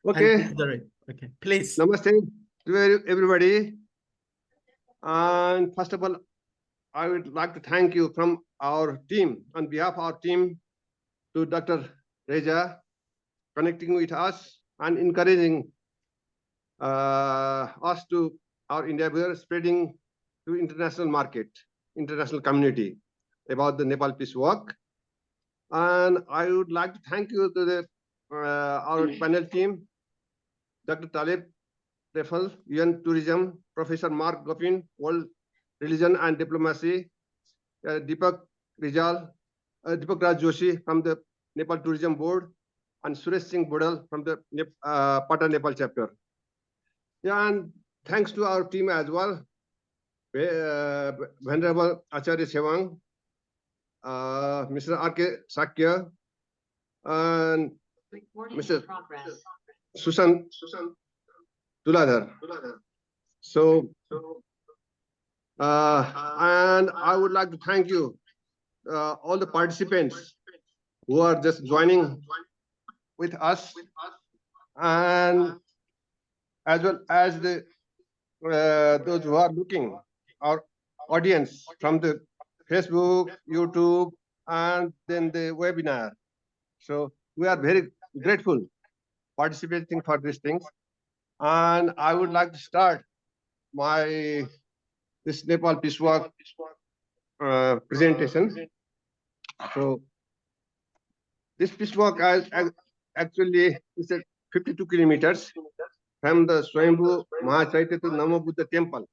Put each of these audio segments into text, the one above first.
Okay. Okay, please. Namaste to everybody. And first of all, I would like to thank you from our team, on behalf of our team, to Dr. Reza, connecting with us and encouraging us to our endeavor, spreading to international market, international community about the Nepal peace work. And I would like to thank you to the our panel team, Dr. Taleb Refel, UN Tourism, Professor Mark Gopin, World Religion and Diplomacy, Deepak Rijal, Deepak Raj Joshi from the Nepal Tourism Board, and Suresh Singh Bodal from the Pata Nepal chapter. Yeah, and thanks to our team as well, Venerable Acharya Sewang, Mr. R.K. Sakya, and Mr. Susan Tuladhar. So, and I would like to thank you, all the participants who are just joining with us, and as well as the those who are looking, our audience from the Facebook, YouTube, and then the webinar. So we are very grateful participating for these things. And I would like to start my this Nepal Peace Walk presentation. So this Peace Walk actually is at 52 kilometers from the Swayambhu Mahachaitya to Namo Buddha temple.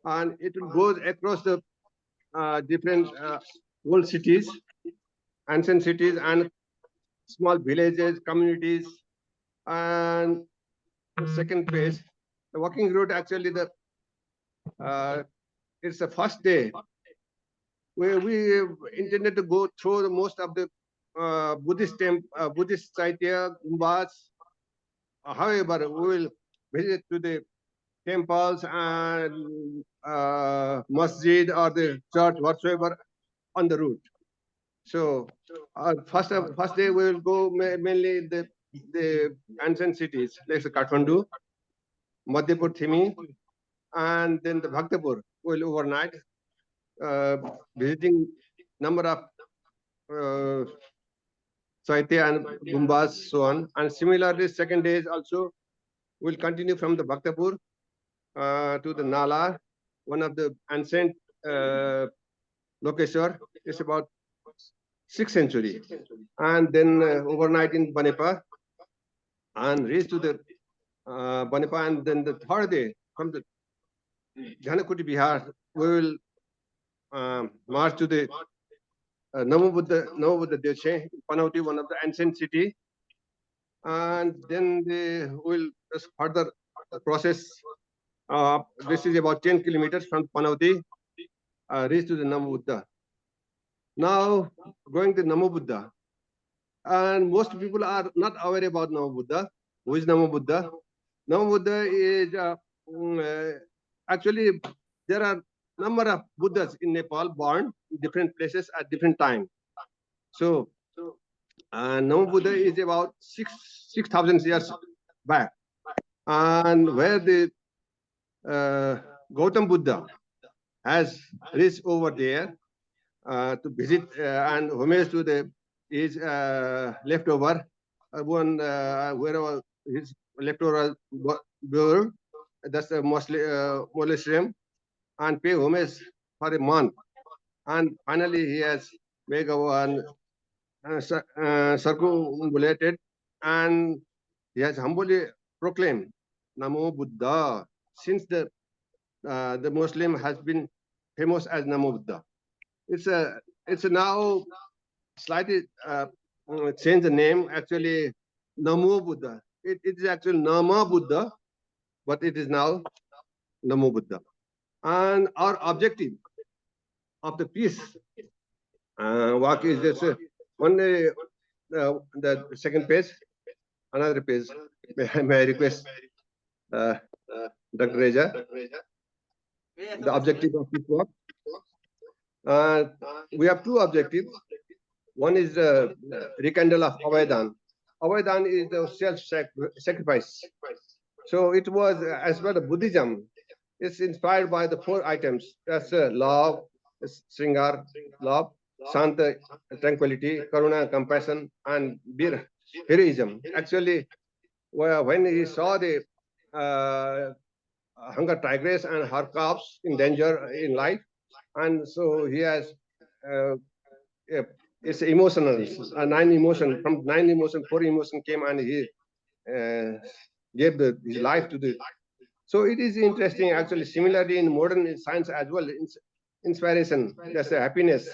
And it will go across the different old cities, ancient cities, and small villages, communities. And second phase, the walking route actually it's the first day where we intended to go through the most of the Buddhist site here, Gumbas. However, we will visit to the temples and masjid or the church whatsoever on the route. So first day we will go mainly the ancient cities like Kathmandu, Madhyapur Thimi, and then the Bhaktapur will overnight, visiting number of Saitya and Gumbas, so on. And similarly, second day is also will continue from the Bhaktapur to the Nala, one of the ancient Lokeshwar. It's about 6th century. And then overnight in Banepa and reach to the Banepa. And then the third day from the Dhanakuti Bihar, we will march to the Namo Buddha Deche, Panauti, one of the ancient city. And then they will just further process. This is about 10 kilometers from Panauti, reach to the Namo Buddha. Now going to Namo Buddha, and most people are not aware about Namo Buddha. Who is Namo Buddha? Namo Buddha is actually there are number of Buddhas in Nepal born in different places at different time. So Namo Buddha is about 6,000 years back, and where the Gautam Buddha has reached over there to visit and homage to the his leftover one wherever his leftover buried, that's the mausoleum, and pay homage for a month. And finally, he has made one circumambulated, and he has humbly proclaimed Namo Buddha, since the Muslim has been famous as Namo Buddha. It's now slightly change the name, actually Namo Buddha. It is actually Nama Buddha, but it is now Namo Buddha. And our objective of the peace walk is this one day, the second page, another page. May I request Dr. Reza, the objective of this walk? We have two objectives. One is rekindle of Abhaydan, Avaidan is the self-sacrifice. So it was, as well as Buddhism, it's inspired by the four items. That's love, Sringar, love, Shanta, tranquility, Karuna, compassion, and Bir, heroism. Actually, when he saw the uh, hunger tigress and her calves in danger in life, and so he has uh, it's emotional, nine emotion. From nine emotion, four emotion came, and he uh, gave his life to the. So it is interesting, actually. Similarly, in modern science as well, inspiration, that's the happiness,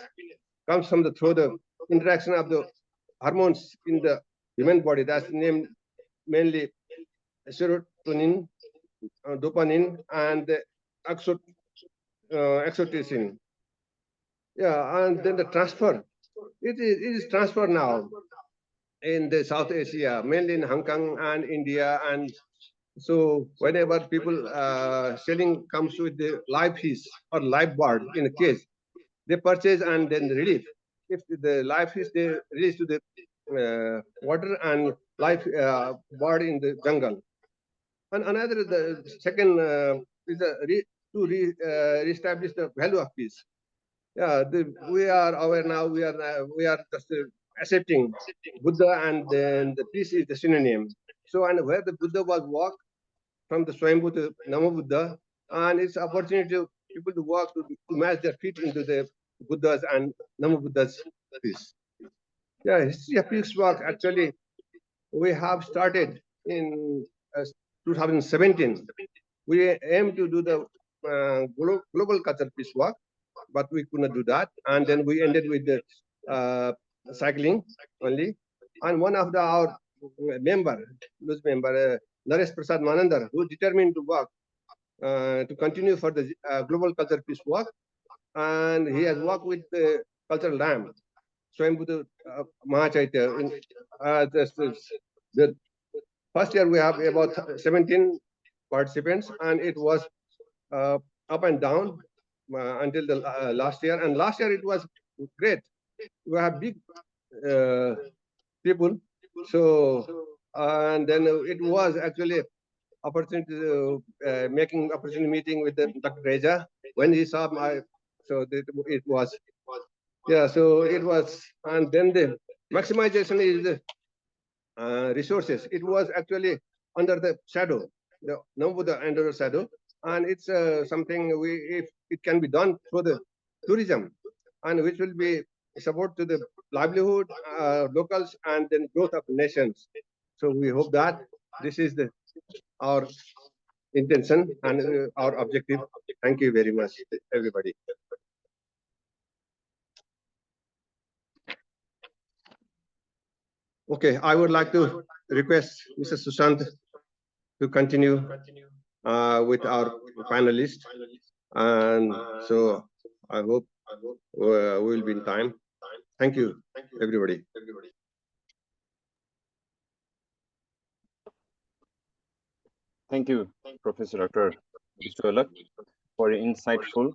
comes from the through the interaction of the hormones in the human body. That's named mainly serotonin, dopamine, and oxytocin. Yeah, and then the transfer. It is transfer now in the South Asia, mainly in Hong Kong and India. And so whenever people selling comes with the live fish or live bird in a cage, they purchase and then release. If the live fish, they release to the water, and live bird in the jungle. And another, the second is reestablish the value of peace. Yeah, we are aware now. We are just accepting Buddha, and then the peace is the synonym. So, and where the Buddha was walked from the Swayambhu to Nama Buddha, and it's opportunity to people to walk to match their feet into the Buddha's and Nama Buddha's peace. Yeah, history of peace walk, actually we have started in 2017. We aim to do the global culture peace walk, but we could not do that. And then we ended with the cycling only. And one of our loose member, Naresh Prasad Manandar, who determined to work to continue for the global culture peace walk, and he has worked with the cultural lamb, Swayambhuta Mahachaitya. The first year we have about 17 participants, and it was uh, up and down until the last year. And last year it was great. We have big uh, people. So and then it was actually opportunity to, making opportunity meeting with the Dr. Reja when he saw my. So it was, yeah. So it was, and then the maximization is the resources. It was actually under the shadow, the Nambuddha under the shadow, and it's something we, if it can be done through the tourism, and which will be support to the livelihood, locals, and then growth of nations. So we hope that this is the our intention and our objective. Thank you very much, everybody. Okay, I would like to request Mr. Sushant to continue with our panelists. And so I hope we will be in time. Thank you, everybody. Thank you, Professor Dr. Vishwalak, for your insightful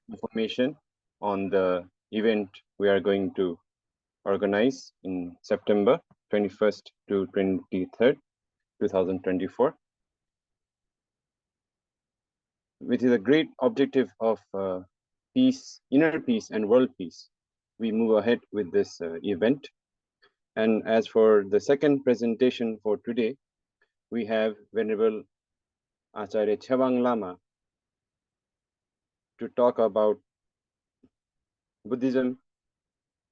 information on the event we are going to organize in September 21st to 23rd, 2024. With the great objective of peace, inner peace and world peace, we move ahead with this event. And as for the second presentation for today, we have Venerable Acharya Chewang Lama to talk about Buddhism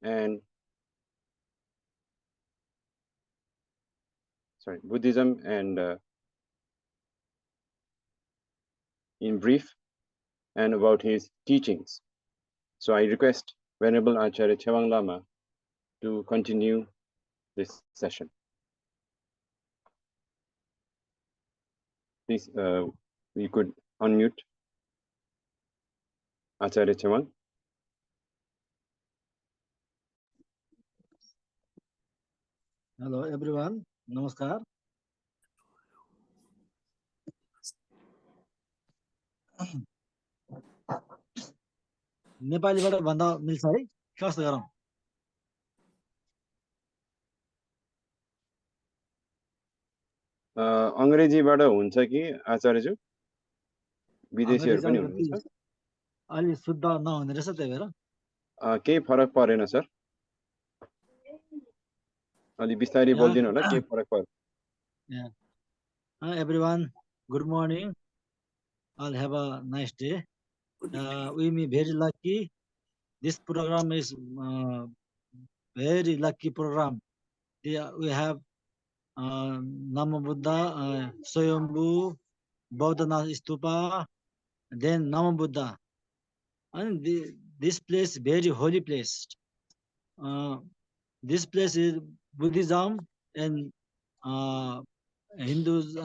and in brief, and about his teachings. So I request Venerable Acharya Chewang Lama to continue this session. Please, you could unmute Acharya Chewang. Hello everyone, Namaskar. नेपालीबाट भन्दा मिल्छ है? कस्तो गरौँ? अङ्ग्रेजीबाट हुन्छ कि आचार्यज्यू विदेशीहरू पनि अङ्ग्रेजी हुनुहुन्छ अलि शुद्ध नहुने रहेछ त्यही भएर केही फरक परेन सर अलि बिस्तारै बोलिदिनु होला केही फरक परेन everyone, good morning. I'll have a nice day. We may very lucky. This program is very lucky program. We have Nama Buddha, Swayambhu, Bodhanath Stupa, then Nama Buddha. And this place very holy place. This place is Buddhism and Hindus,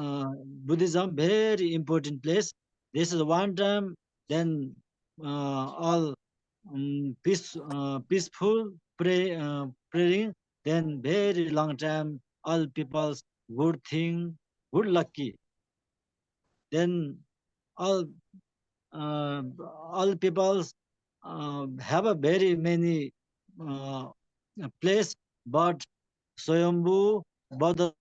Buddhism, very important place. This is one time, then all peaceful praying, then very long time, all people's good thing, good lucky. Then all peoples have a very many place, but Swayambhu, Bodha,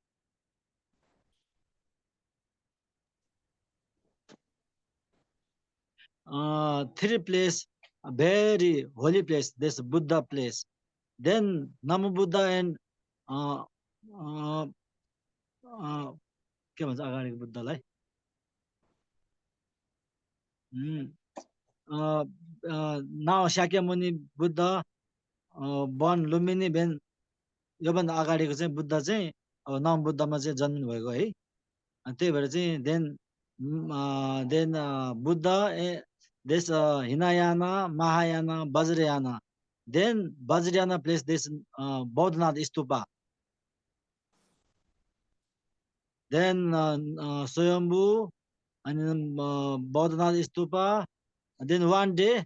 three place, a very holy place, this Buddha place. Then Nama Buddha and के भन्छ अगाडिको बुद्धलाई now Shakyamuni Buddha born Lumini Ben योभन्दा अगाडिको चाहिँ बुद्ध चाहिँ अब नव बुद्धमा चाहिँ जन्म भएको है त्यही भएर चाहिँ then Buddha this Hinayana, Mahayana, Vajrayana. Then Vajrayana place this Bodhanath Stupa. Then Swayambhu and then Bodhanath Stupa. And then one day,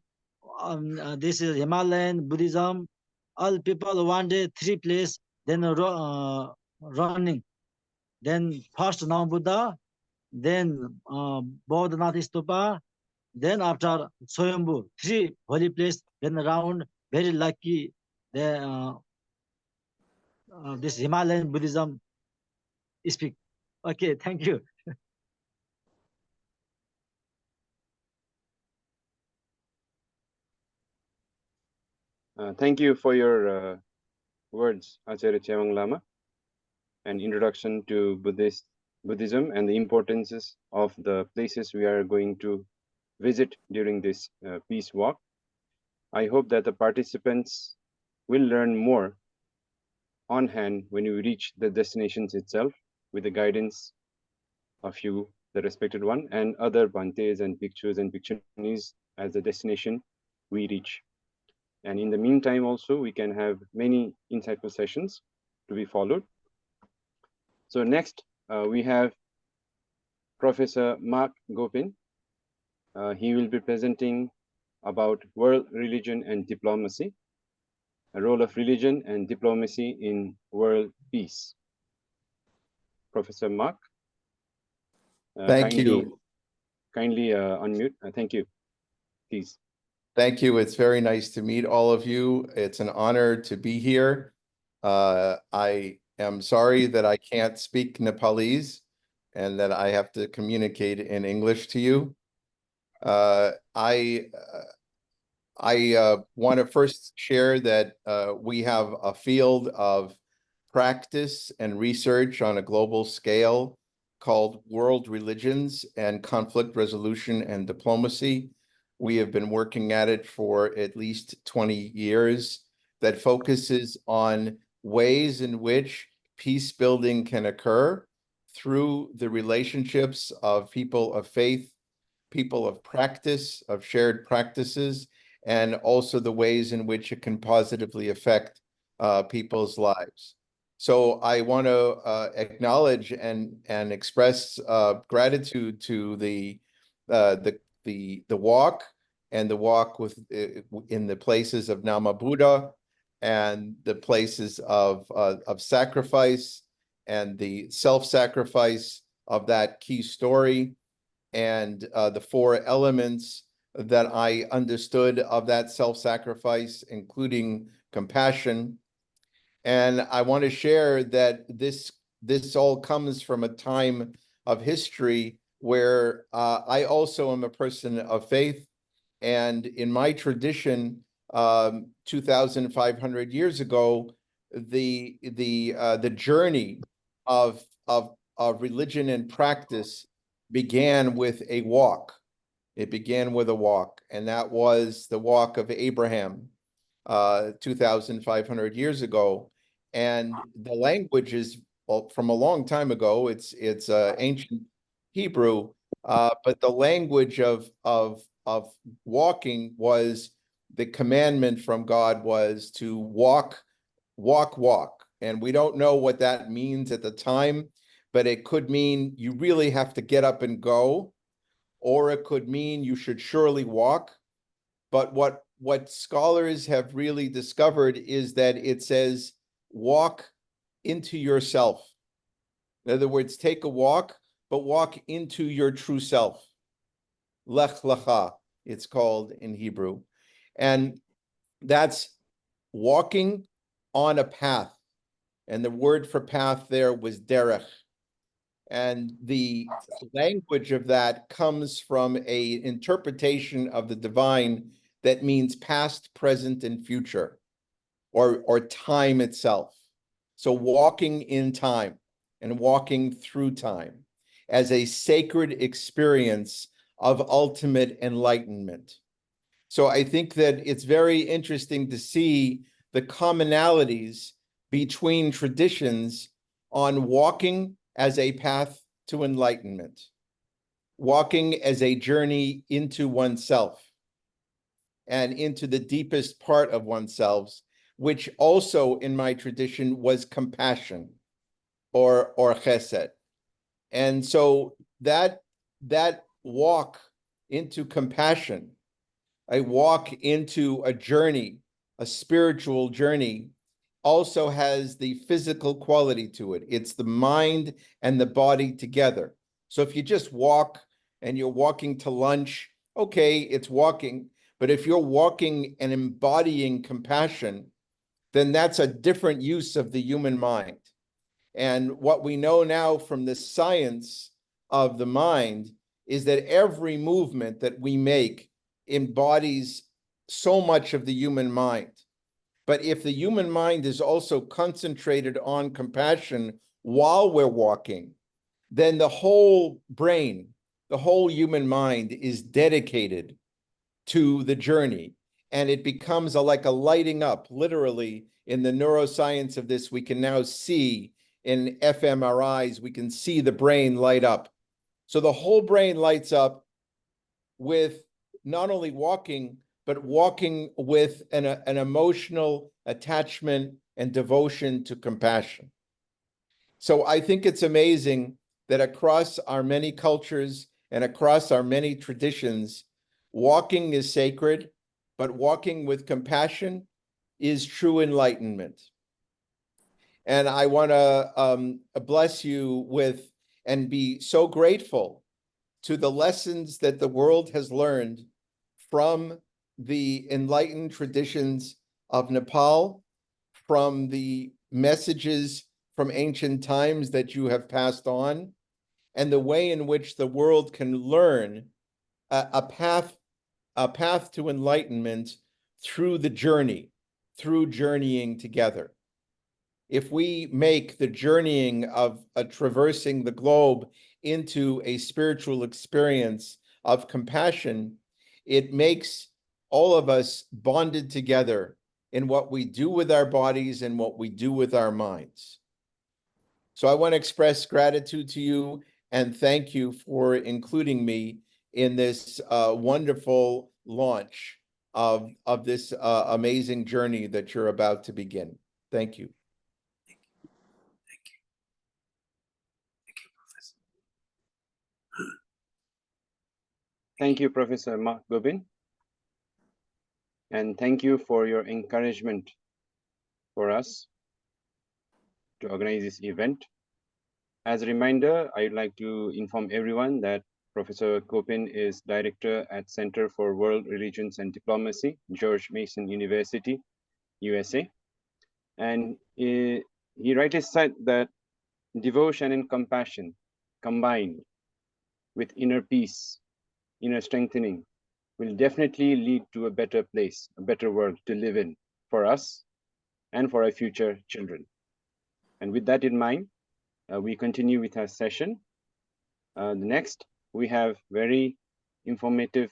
this is Himalayan Buddhism. All people one day three place. Then running. Then first now Buddha. Then Bodhanath Stupa. Then after Swayambhu, three holy place, then around, very lucky, this Himalayan Buddhism speak. Okay, thank you. Thank you for your words, Acharya Chewang Lama, an introduction to Buddhism and the importances of the places we are going to visit during this peace walk. I hope that the participants will learn more on hand when you reach the destinations itself with the guidance of you, the respected one, and other Bhantes and Bhikshus and Bhikshunis as the destination we reach. And in the meantime also, we can have many insightful sessions to be followed. So next, we have Professor Mark Gopin. He will be presenting about world religion and diplomacy, a role of religion and diplomacy in world peace. Professor Mark. Thank you. Kindly unmute. Thank you. Please. Thank you. It's very nice to meet all of you. It's an honor to be here. I am sorry that I can't speak Nepalese and that I have to communicate in English to you. I want to first share that we have a field of practice and research on a global scale called World Religions and Conflict Resolution and Diplomacy. We have been working at it for at least 20 years that focuses on ways in which peace building can occur through the relationships of people of faith, people of practice, of shared practices, and also the ways in which it can positively affect people's lives. So I want to acknowledge and express gratitude to the walk and the walk with in the places of Nama Buddha and the places of sacrifice and the self-sacrifice of that key story and the four elements that I understood of that self-sacrifice, including compassion. And I want to share that this all comes from a time of history where I also am a person of faith. And in my tradition, 2,500 years ago, the journey of religion and practice began with a walk. It began with a walk, and that was the walk of Abraham, 2,500 years ago. And the language is, well, from a long time ago. It's ancient Hebrew, but the language of walking was, the commandment from God was to walk, walk, walk. And we don't know what that means at the time, but it could mean you really have to get up and go, or it could mean you should surely walk. But what scholars have really discovered is that it says walk into yourself. In other words, take a walk, but walk into your true self. Lech lecha, it's called in Hebrew. And that's walking on a path. And the word for path there was derech. And the language of that comes from a interpretation of the divine that means past, present, and future, or time itself. So walking in time and walking through time as a sacred experience of ultimate enlightenment. So I think that it's very interesting to see the commonalities between traditions on walking as a path to enlightenment, walking as a journey into oneself and into the deepest part of oneself, which also in my tradition was compassion or chesed. And so that walk into compassion, a walk into a journey, a spiritual journey, also has the physical quality to it. It's the mind and the body together. So if you just walk and you're walking to lunch, okay, it's walking. But if you're walking and embodying compassion, then that's a different use of the human mind. And what we know now from the science of the mind is that every movement that we make embodies so much of the human mind. But if the human mind is also concentrated on compassion while we're walking, then the whole brain, the whole human mind is dedicated to the journey. And it becomes like a lighting up. Literally, in the neuroscience of this, we can now see in fMRIs, we can see the brain light up. So the whole brain lights up with not only walking, but walking with an emotional attachment and devotion to compassion. So I think it's amazing that across our many cultures and across our many traditions, walking is sacred, but walking with compassion is true enlightenment. And I want to bless you with and be so grateful to the lessons that the world has learned from the enlightened traditions of Nepal, from the messages from ancient times that you have passed on, and the way in which the world can learn a path to enlightenment through the journey, through journeying together. If we make the journeying of traversing the globe into a spiritual experience of compassion, it makes all of us bonded together in what we do with our bodies and what we do with our minds. So I want to express gratitude to you and thank you for including me in this wonderful launch of this amazing journey that you're about to begin. Thank you. Thank you, Professor Mark Gobin. And thank you for your encouragement for us to organize this event. As a reminder, I would like to inform everyone that Professor Gobin is Director at Center for World Religions and Diplomacy, George Mason University, USA. And he rightly said that devotion and compassion combined with inner peace, inner strengthening will definitely lead to a better place, a better world to live in for us and for our future children. And with that in mind, we continue with our session. Next, we have very informative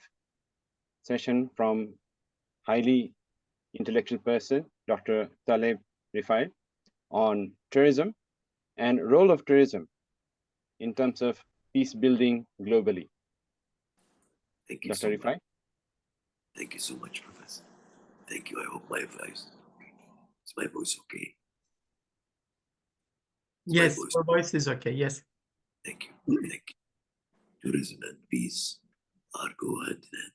session from highly intellectual person, Dr. Taleb Rifai, on tourism and role of tourism in terms of peace building globally. Thank you Dr. so Rifai. much. Thank you so much, Professor. Thank you. I hope my voice is my voice okay. Yes, your voice is okay. Yes. Thank you. Thank you. Tourism and peace are go hand in hand.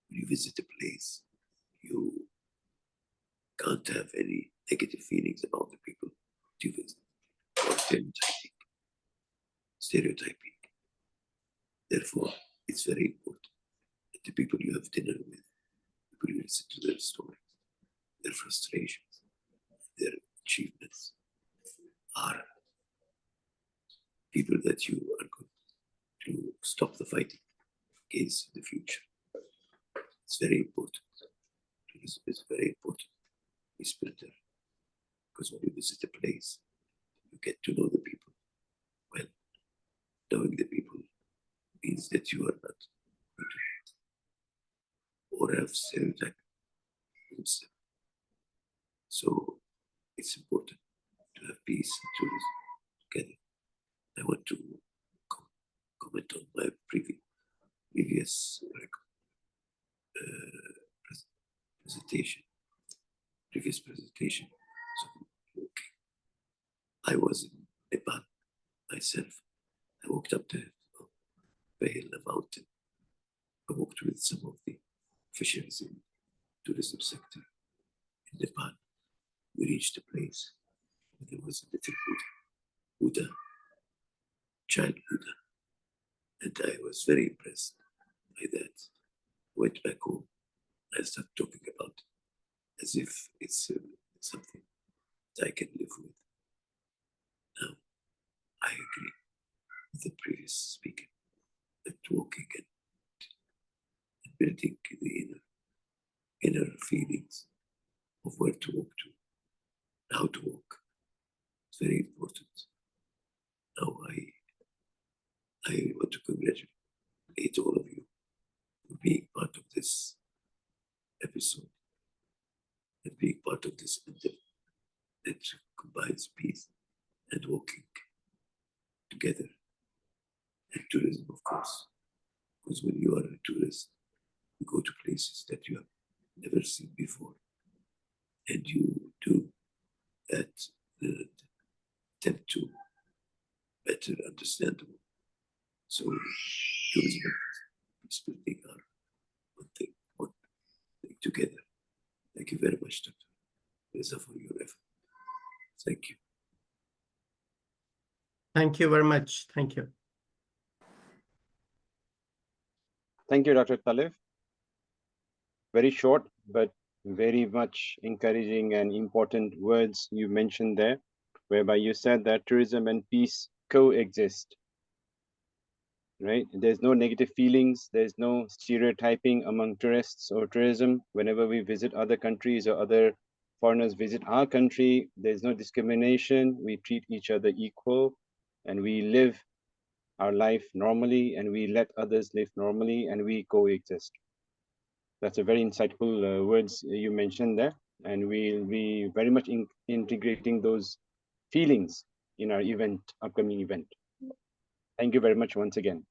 When you visit a place, you can't have any negative feelings about the people you visit or stereotyping. Therefore, it's very important that the people you have dinner with, people you listen to their stories, their frustrations, their achievements are people that you are going to stop the fighting against in the future. It's very important. Tourism is very important. It's better because when you visit a place, you get to know the people well. Knowing the people means that you are not going to hate or have stereotypes. So it's important to have peace and tourism together. I want to comment on my previous presentation. So, okay. I was in Nepal myself. I walked up the vale, the mountain. I walked with some of the officials in tourism sector in Nepal. We reached a place where there was a little Buddha, child Buddha, and I was very impressed by that. Went back home. I started talking about it as if it's something that I can live with. Now, I agree with the previous speaker that walking and building the inner feelings of where to walk to, how to walk, is very important. Now, I want to congratulate all of you for being part of this episode and being part of this endeavor that combines peace and walking together. And tourism, of course, because when you are a tourist, you go to places that you have never seen before, and you do that attempt to better understand them. So tourism and peace building are one thing together. Thank you very much, Dr. Reza, for your effort. Thank you. Thank you very much. Thank you. Thank you, Dr. Talib. Very short, but very much encouraging and important words you mentioned there, whereby you said that tourism and peace coexist, right? There's no negative feelings. There's no stereotyping among tourists or tourism. Whenever we visit other countries or other foreigners visit our country, there's no discrimination. We treat each other equal and we live our life normally and we let others live normally and we coexist. That's a very insightful words you mentioned there. And we'll be very much integrating those feelings in our upcoming event. Thank you very much once again.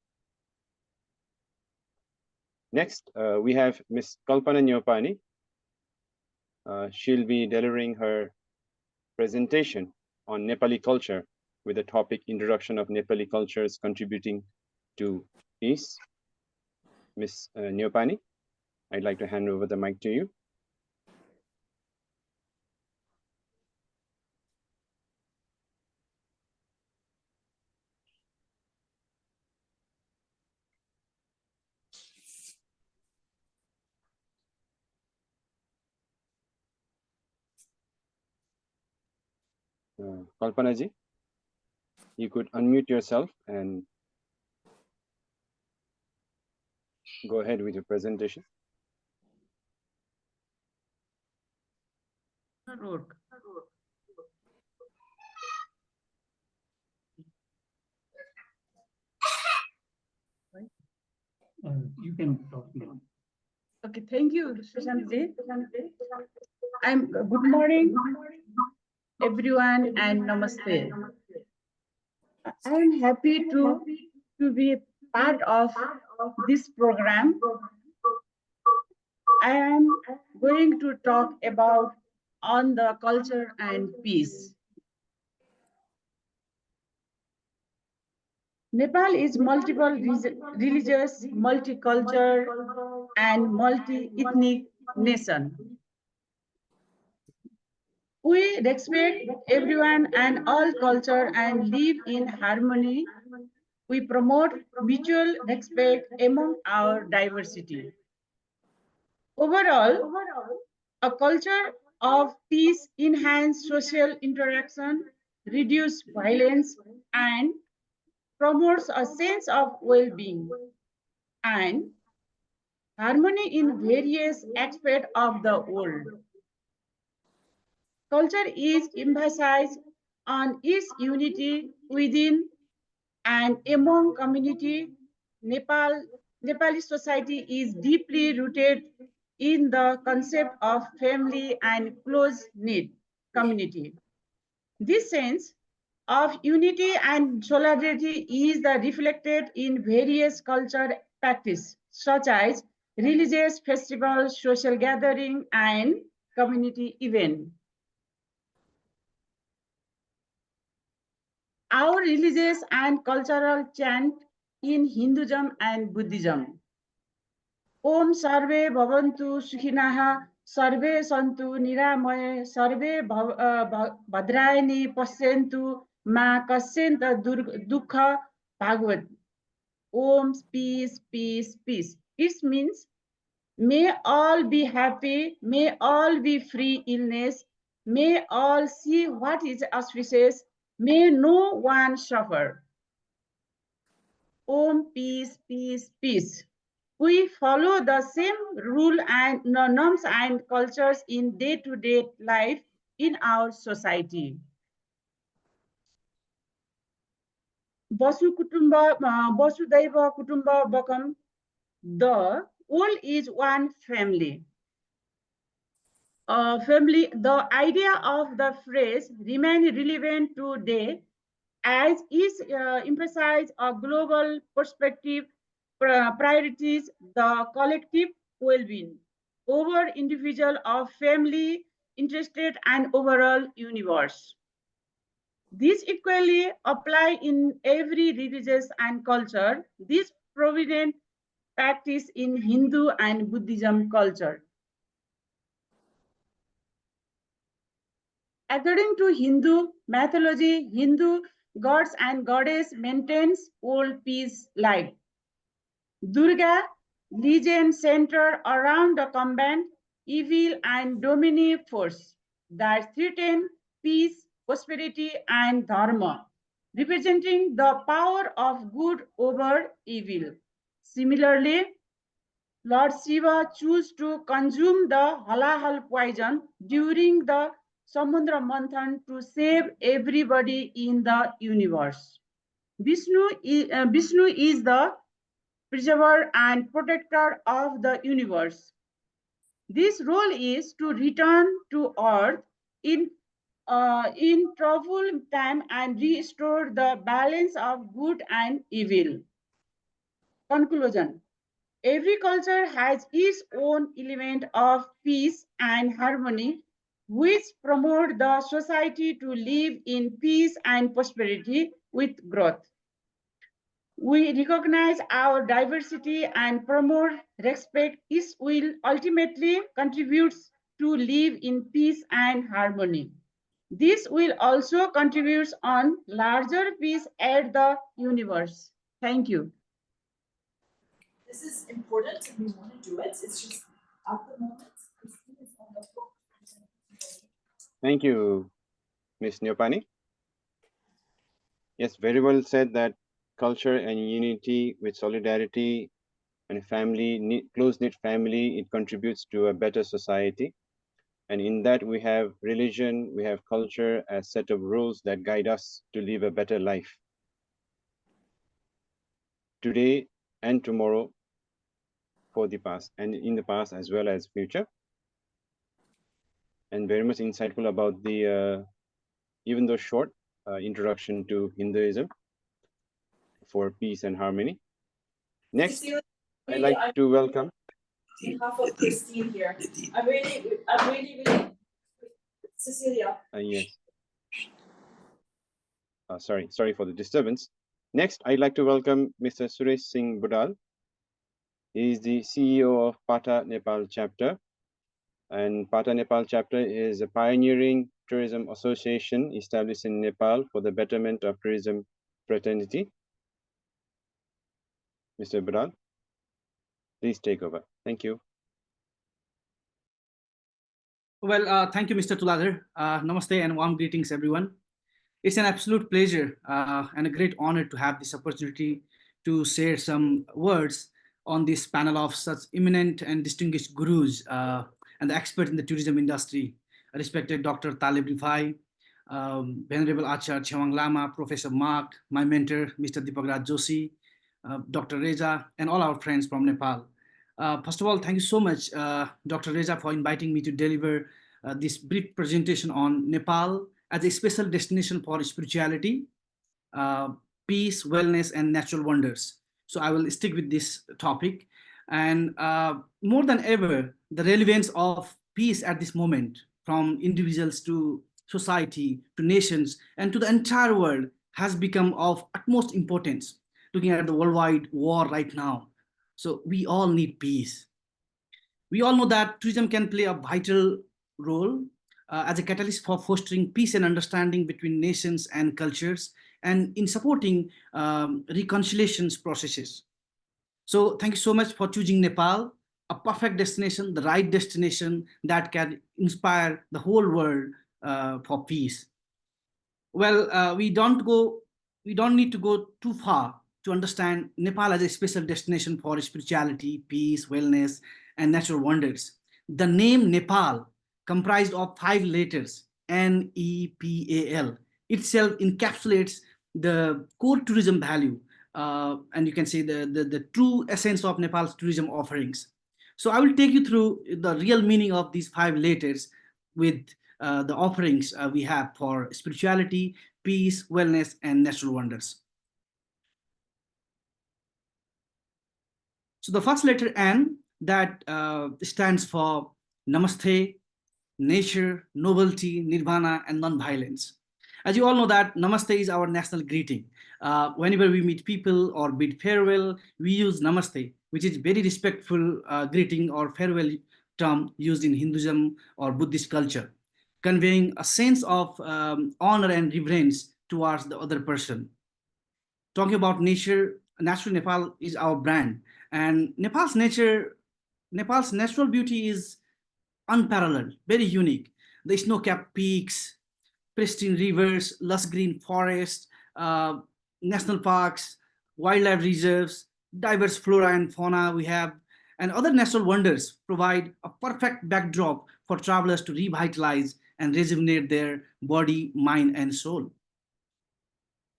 Next, we have Ms. Kalpana Nyopani. She'll be delivering her presentation on Nepali culture with the topic Introduction of Nepali Cultures Contributing to Peace. Ms. Nyopani, I'd like to hand over the mic to you. Kalpana ji. you could unmute yourself and go ahead with your presentation. You can talk now. Okay, thank you, Sushant ji. Good morning, everyone, and namaste. I am happy to be part of this program. I am going to talk about on the culture and peace. Nepal is multiple religious, multicultural, and multi-ethnic nation. We respect everyone and all culture and live in harmony. We promote mutual respect among our diversity. Overall, a culture of peace enhances social interaction, reduces violence, and promotes a sense of well-being and harmony in various aspects of the world. Culture is emphasized on its unity within and among community. Nepali society is deeply rooted in the concept of family and close-knit community. This sense of unity and solidarity is reflected in various cultural practices, such as religious festivals, social gathering, and community events. Our religious and cultural chant in Hinduism and Buddhism. Om Sarve Bhavantu Sukhinaha, Sarve Santu Niramaya, Sarve Bhadrayani Pasyentu, Ma Kasyenta Dukha Bhagavad. Om peace, peace, peace. It means may all be happy, may all be free illness, may all see what is auspicious, may no one suffer. Om peace, peace, peace. We follow the same rule and norms and cultures in day-to-day life in our society. Vasudhaiva Kutumbakam, the world is one family. The idea of the phrase remains relevant today as is emphasized a global perspective priorities the collective well-being over individual or family interested and overall universe. This equally apply in every religious and culture. This prominent practice in Hindu and Buddhism culture. According to Hindu mythology, Hindu gods and goddess maintains world peace life. Durga, legend centered around the combat evil and dominant force that threaten peace, prosperity, and dharma, representing the power of good over evil. Similarly, Lord Shiva chose to consume the halahal poison during the Samudra Manthan to save everybody in the universe. Vishnu is the preserver and protector of the universe. This role is to return to earth in troubled time and restore the balance of good and evil. Conclusion. Every culture has its own element of peace and harmony, which promote the society to live in peace and prosperity with growth. We recognize our diversity and promote respect. This will ultimately contribute to live in peace and harmony. This will also contribute on larger peace at the universe. Thank you. This is important and we want to do it. It's just at the moment, Christine is on the phone. Thank you, Ms. Nyopani. Yes, very well said that culture and unity with solidarity and family, close-knit family, it contributes to a better society. And in that we have religion, we have culture as set of rules that guide us to live a better life today and tomorrow, for the past and in the past as well as future. And very much insightful about the, even though short, introduction to Hinduism for peace and harmony. Next, I'd like to welcome. On behalf of Christine here, I'm really, Cecilia. Yes. Sorry for the disturbance. Next, I'd like to welcome Mr. Suresh Singh Budal. He is the CEO of PATA Nepal chapter. And PATA Nepal chapter is a pioneering tourism association established in Nepal for the betterment of tourism fraternity. Mr. Budal, please take over. Thank you. Well, thank you, Mr. Tuladhar. Namaste and warm greetings, everyone. It's an absolute pleasure and a great honor to have this opportunity to share some words on this panel of such eminent and distinguished gurus and the expert in the tourism industry, respected Dr. Talib Rifai, Venerable Acharya Chewang Lama, Professor Mark, my mentor, Mr. Deepak Raj Joshi, Dr. Reza, and all our friends from Nepal. First of all, thank you so much, Dr. Reza, for inviting me to deliver this brief presentation on Nepal as a special destination for spirituality, peace, wellness, and natural wonders. So I will stick with this topic. And more than ever, the relevance of peace at this moment, from individuals to society, to nations, and to the entire world, has become of utmost importance, looking at the worldwide war right now. So we all need peace. We all know that tourism can play a vital role as a catalyst for fostering peace and understanding between nations and cultures, and in supporting reconciliations processes. So thank you so much for choosing Nepal, a perfect destination, the right destination that can inspire the whole world for peace. Well, we don't need to go too far to understand Nepal as a special destination for spirituality, peace, wellness, and natural wonders. The name Nepal, comprised of 5 letters, Nepal, itself encapsulates the core tourism value, and you can say the true essence of Nepal's tourism offerings. So I will take you through the real meaning of these 5 letters with the offerings we have for spirituality, peace, wellness, and natural wonders. So the first letter N, that stands for Namaste, nature, nobility, nirvana, and non-violence. As you all know that Namaste is our national greeting. Whenever we meet people or bid farewell, we use Namaste, which is very respectful greeting or farewell term used in Hinduism or Buddhist culture, conveying a sense of honor and reverence towards the other person. Talking about nature, Natural Nepal is our brand, and Nepal's natural beauty is unparalleled, very unique. The snow-capped peaks, pristine rivers, lush green forests, national parks, wildlife reserves, diverse flora and fauna we have, and other natural wonders provide a perfect backdrop for travelers to revitalize and rejuvenate their body, mind, and soul.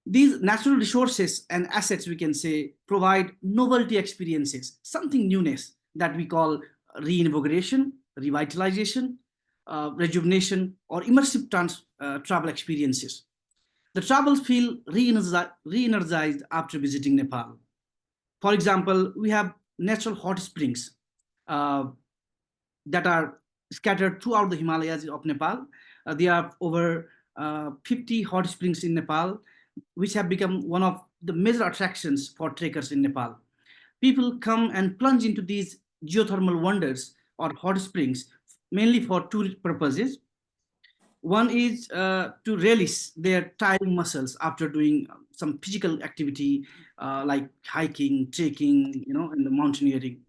These natural resources and assets, we can say, provide novelty experiences, something newness that we call reinvigoration, revitalization, rejuvenation, or immersive travel experiences. The travelers feel re-energized after visiting Nepal. For example, we have natural hot springs that are scattered throughout the Himalayas of Nepal. There are over 50 hot springs in Nepal, which have become one of the major attractions for trekkers in Nepal. People come and plunge into these geothermal wonders or hot springs, mainly for two purposes. One is to release their tiring muscles after doing some physical activity like hiking, trekking, and the mountaineering.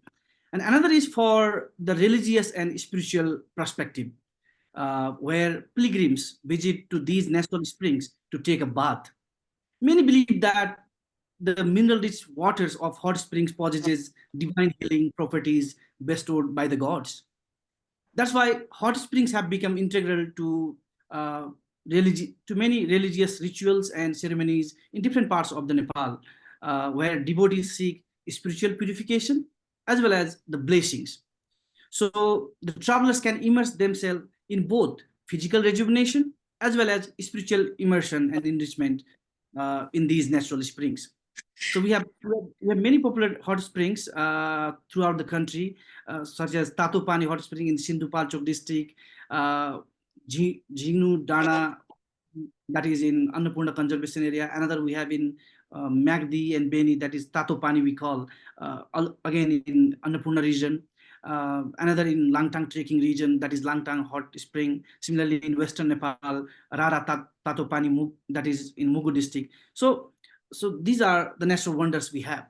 And another is for the religious and spiritual perspective, where pilgrims visit to these natural springs to take a bath. Many believe that the mineral-rich waters of hot springs possesses divine healing properties bestowed by the gods. That's why hot springs have become integral to many religious rituals and ceremonies in different parts of the Nepal, where devotees seek spiritual purification as well as the blessings. So the travelers can immerse themselves in both physical rejuvenation as well as spiritual immersion and enrichment in these natural springs. So we have many popular hot springs throughout the country, such as Tatopani Hot Spring in Sindhupalchok district, Jingnu Dana, that is in Annapurna Conservation Area. Another we have in Magdi and Beni, that is Tatopani we call, again in Annapurna region. Another in Langtang trekking region, that is Langtang Hot Spring. Similarly in Western Nepal, Rara Tatopani, that is in Mugu district. So these are the natural wonders we have.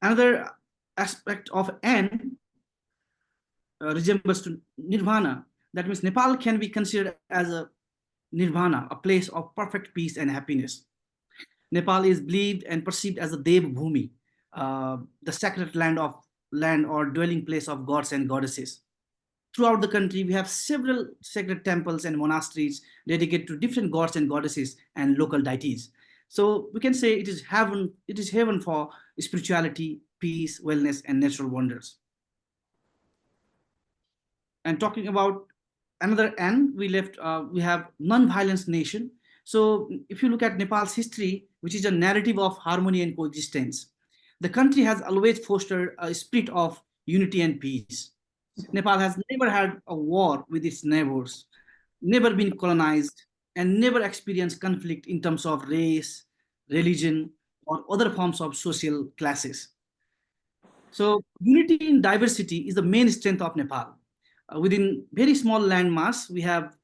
Another aspect of N resembles to nirvana. That means Nepal can be considered as a nirvana, a place of perfect peace and happiness. Nepal is believed and perceived as the Dev Bhumi, the sacred land or dwelling place of gods and goddesses. Throughout the country, we have several sacred temples and monasteries dedicated to different gods and goddesses and local deities. So we can say it is heaven for spirituality, peace, wellness, and natural wonders. And talking about another N, we have non-violence nation. So if you look at Nepal's history, which is a narrative of harmony and coexistence, the country has always fostered a spirit of unity and peace. Nepal has never had a war with its neighbors, never been colonized, and never experienced conflict in terms of race, religion, or other forms of social classes. So unity in diversity is the main strength of Nepal. Within very small land mass, we have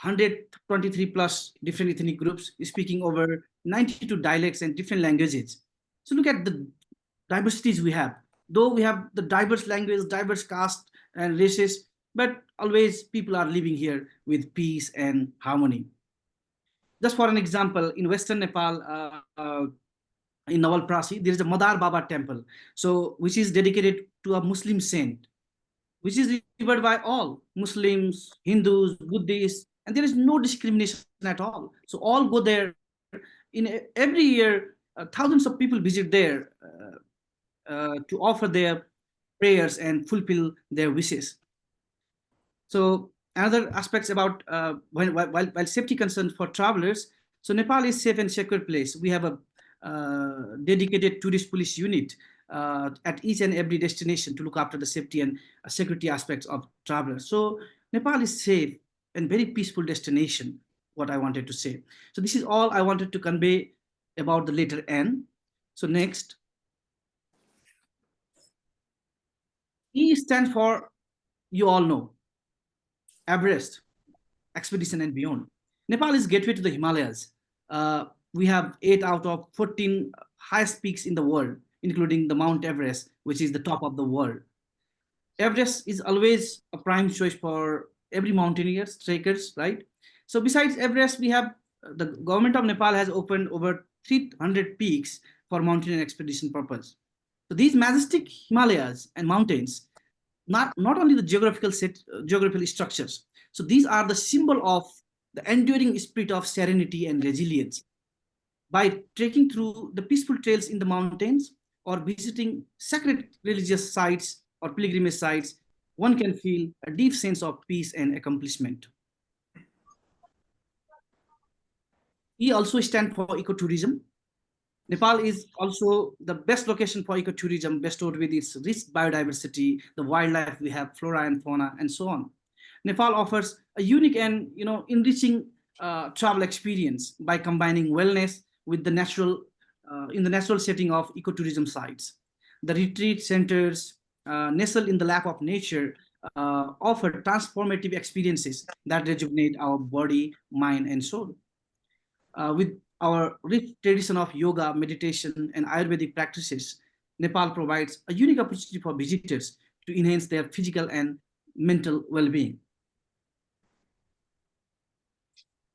123 plus different ethnic groups speaking over 92 dialects and different languages. So look at the diversities we have. Though we have the diverse language, diverse caste and races, but always people are living here with peace and harmony. Just for an example, in Western Nepal, in Nawalprasi, there is a Madar Baba temple, so which is dedicated to a Muslim saint, which is revered by all Muslims, Hindus, Buddhists, and there is no discrimination at all. So all go there. In every year, thousands of people visit there to offer their prayers and fulfill their wishes. So another aspects about while safety concerns for travelers, so Nepal is safe and secure place. We have a dedicated tourist police unit at each and every destination to look after the safety and security aspects of travelers. So Nepal is safe and very peaceful destination, what I wanted to say. So this is all I wanted to convey about the letter N. So next. E stands for, you all know, Everest, expedition and beyond. Nepal is gateway to the Himalayas. We have 8 out of 14 highest peaks in the world, including the Mount Everest, which is the top of the world. Everest is always a prime choice for every mountaineers, trekkers, right? So besides Everest, we have the government of Nepal has opened over 300 peaks for mountaineering expedition purpose. So these majestic Himalayas and mountains, not only the geographical structures, so these are the symbol of the enduring spirit of serenity and resilience. By trekking through the peaceful trails in the mountains or visiting sacred religious sites or pilgrimage sites, one can feel a deep sense of peace and accomplishment. E also stands for ecotourism. Nepal is also the best location for ecotourism, bestowed with its rich biodiversity, the wildlife we have, flora and fauna, and so on. Nepal offers a unique and enriching travel experience by combining wellness with the natural in the natural setting of ecotourism sites. The retreat centers nestled in the lap of nature offer transformative experiences that rejuvenate our body, mind, and soul. With our rich tradition of yoga, meditation, and Ayurvedic practices, Nepal provides a unique opportunity for visitors to enhance their physical and mental well-being.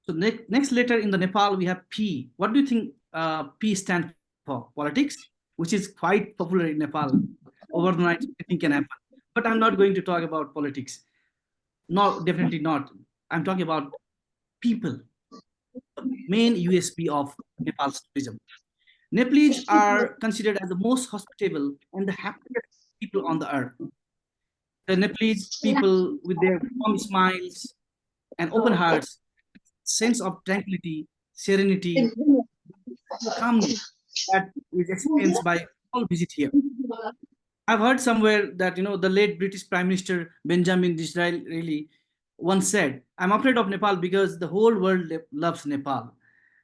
So next letter in the Nepal, we have P. What do you think P stands for? Politics, which is quite popular in Nepal. Over the night, anything can happen. But I'm not going to talk about politics. No, definitely not. I'm talking about people, the main USP of Nepal's tourism. Nepalese are considered as the most hospitable and the happiest people on the earth. The Nepalese people, with their warm smiles and open hearts, sense of tranquility, serenity, calmness that is experienced by all visit here. I've heard somewhere that the late British Prime Minister Benjamin Disraeli once said, "I'm afraid of Nepal because the whole world loves Nepal."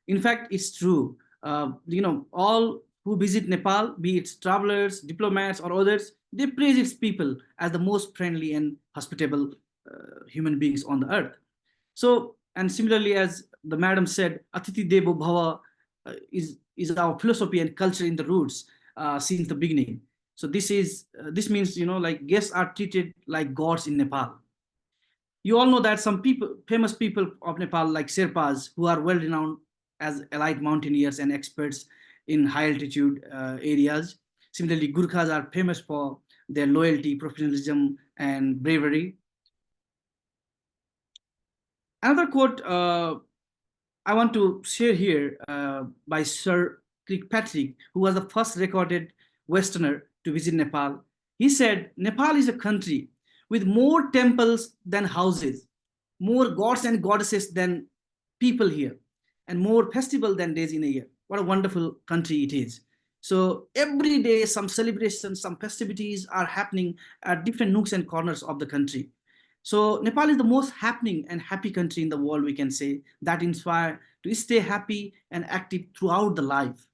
In fact, it's true. All who visit Nepal, be it travelers, diplomats, or others, they praise its people as the most friendly and hospitable human beings on the earth. So, and similarly, as the madam said, Atiti Devo Bhava is our philosophy and culture in the roots since the beginning. So this means like guests are treated like gods in Nepal. You all know that some people, famous people of Nepal, like Sherpas, who are well renowned as elite mountaineers and experts in high altitude areas. Similarly, Gurkhas are famous for their loyalty, professionalism, and bravery. Another quote I want to share here by Sir Kirkpatrick, who was the first recorded Westerner to visit Nepal. He said, Nepal is a country with more temples than houses, more gods and goddesses than people here, and more festival than days in a year. What a wonderful country it is. So every day, some celebrations, some festivities are happening at different nooks and corners of the country. So Nepal is the most happening and happy country in the world, we can say, that inspire to stay happy and active throughout the life.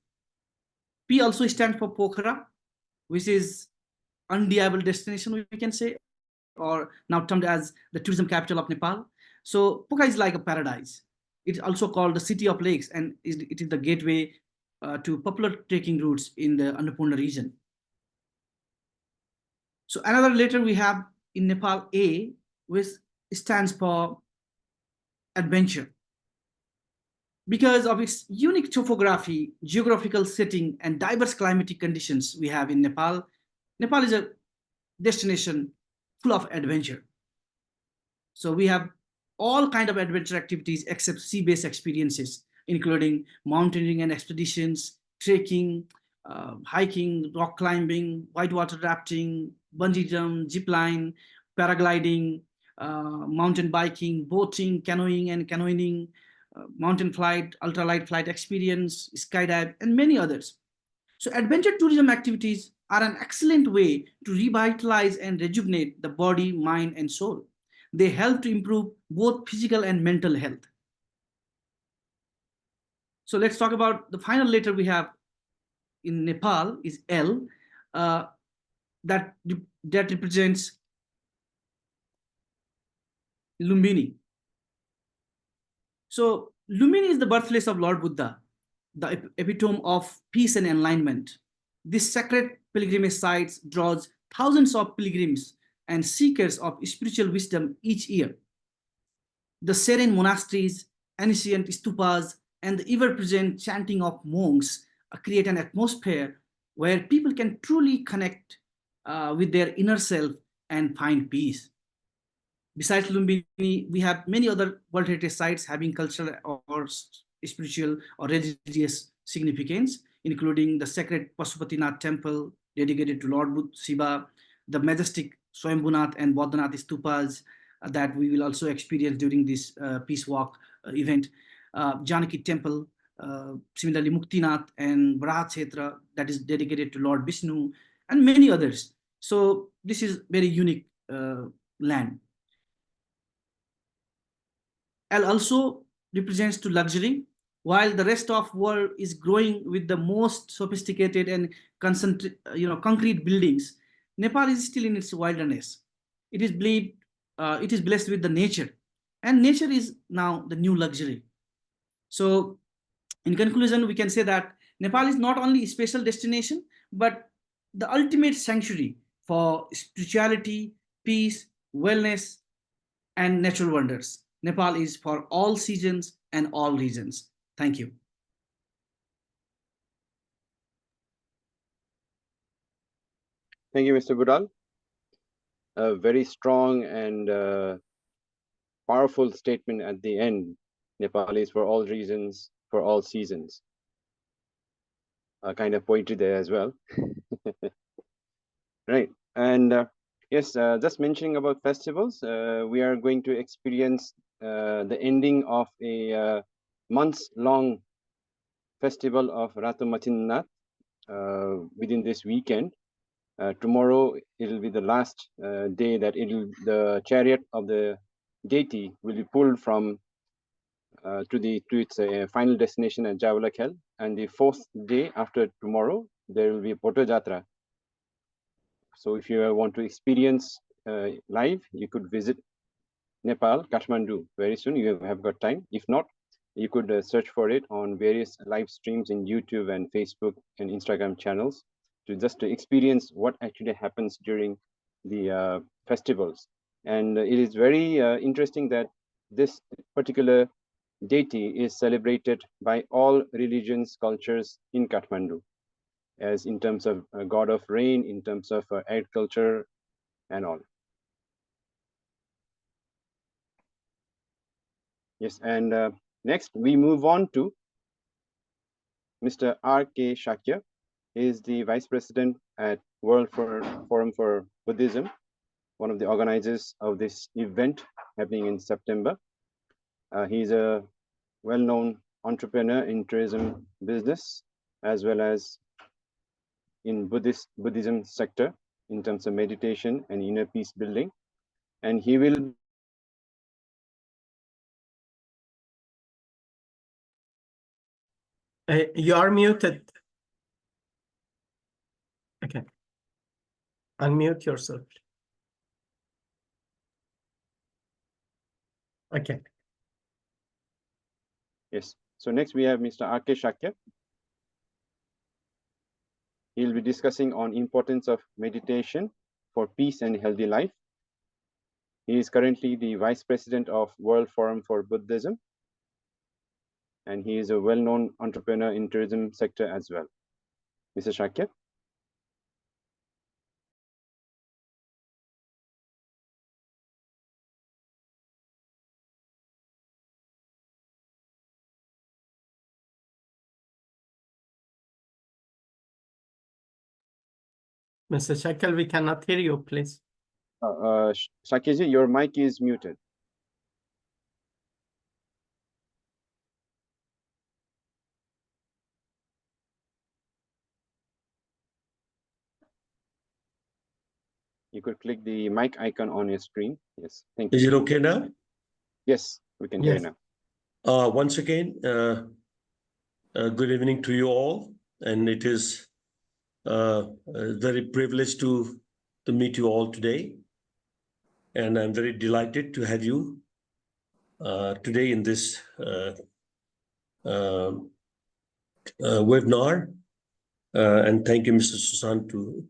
P also stands for Pokhara, which is undeniable destination, we can say, or now termed as the tourism capital of Nepal. So Pokhara is like a paradise. It's also called the city of lakes, and it is the gateway to popular trekking routes in the Annapurna region. So another letter we have in Nepal, A, which stands for adventure. Because of its unique topography, geographical setting, and diverse climatic conditions we have in Nepal, Nepal is a destination full of adventure. So we have all kind of adventure activities except sea-based experiences, including mountaineering and expeditions, trekking, hiking, rock climbing, whitewater rafting, bungee jump, zip line, paragliding, mountain biking, boating, canoeing and canoeing, mountain flight, ultralight flight experience, skydive, and many others. So adventure tourism activities are an excellent way to revitalize and rejuvenate the body, mind, and soul. They help to improve both physical and mental health. So let's talk about the final letter we have in Nepal is L, that represents Lumbini. So Lumbini is the birthplace of Lord Buddha, the epitome of peace and enlightenment. This sacred pilgrimage site draws thousands of pilgrims and seekers of spiritual wisdom each year. The serene monasteries, ancient stupas, and the ever-present chanting of monks create an atmosphere where people can truly connect with their inner self and find peace. Besides Lumbini, we have many other World Heritage sites having cultural or spiritual or religious significance, including the sacred Pashupatinath temple dedicated to Lord Shiva, the majestic Swayambhunath and Bodhanath stupas that we will also experience during this Peace Walk event, Janaki temple, similarly Muktinath and Varaha that is dedicated to Lord Vishnu, and many others. So this is very unique land. L also represents to luxury, while the rest of world is growing with the most sophisticated and concrete buildings. Nepal is still in its wilderness. It is believed it is blessed with the nature, and nature is now the new luxury. So in conclusion, we can say that Nepal is not only a special destination, but the ultimate sanctuary for spirituality, peace, wellness, and natural wonders. Nepal is for all seasons, and all regions. Thank you. Thank you, Mr. Budal. A very strong and powerful statement at the end. Nepal is for all reasons, for all seasons. A kind of poetry there as well. Right. And yes, just mentioning about festivals, we are going to experience the ending of a months-long festival of Ratu Matinnath within this weekend. Tomorrow it'll be the last day that the chariot of the deity will be pulled from to its final destination at Javalakhel, and the fourth day after tomorrow there will be Poto Jatra. So if you want to experience live, you could visit Nepal, Kathmandu very soon. You have got time. If not, you could search for it on various live streams in YouTube and Facebook and Instagram channels to experience what actually happens during the festivals. And it is very interesting that this particular deity is celebrated by all religions, cultures in Kathmandu, as in terms of god of rain, in terms of agriculture and all. Yes, and next we move on to Mr. R.K. Shakya. He is the Vice President at World Forum for Buddhism, one of the organizers of this event happening in September. He's a well-known entrepreneur in tourism business, as well as in Buddhism sector in terms of meditation and inner peace building. And he will You are muted. Okay. Unmute yourself. Okay. Yes. So next we have Mr. R.K. Shakya. He'll be discussing on importance of meditation for peace and healthy life. He is currently the Vice President of World Forum for Buddhism, and he is a well-known entrepreneur in tourism sector as well. Mr. Shakya. Mr. Shakil, we cannot hear you, please. Shakyaji, your mic is muted. You could click the mic icon on your screen. Yes, thank you. Is it okay now? Yes, we can hear you now. Once again, good evening to you all, and it is very privileged to meet you all today, and I'm very delighted to have you today in this webinar, and thank you, Mr. Susan, to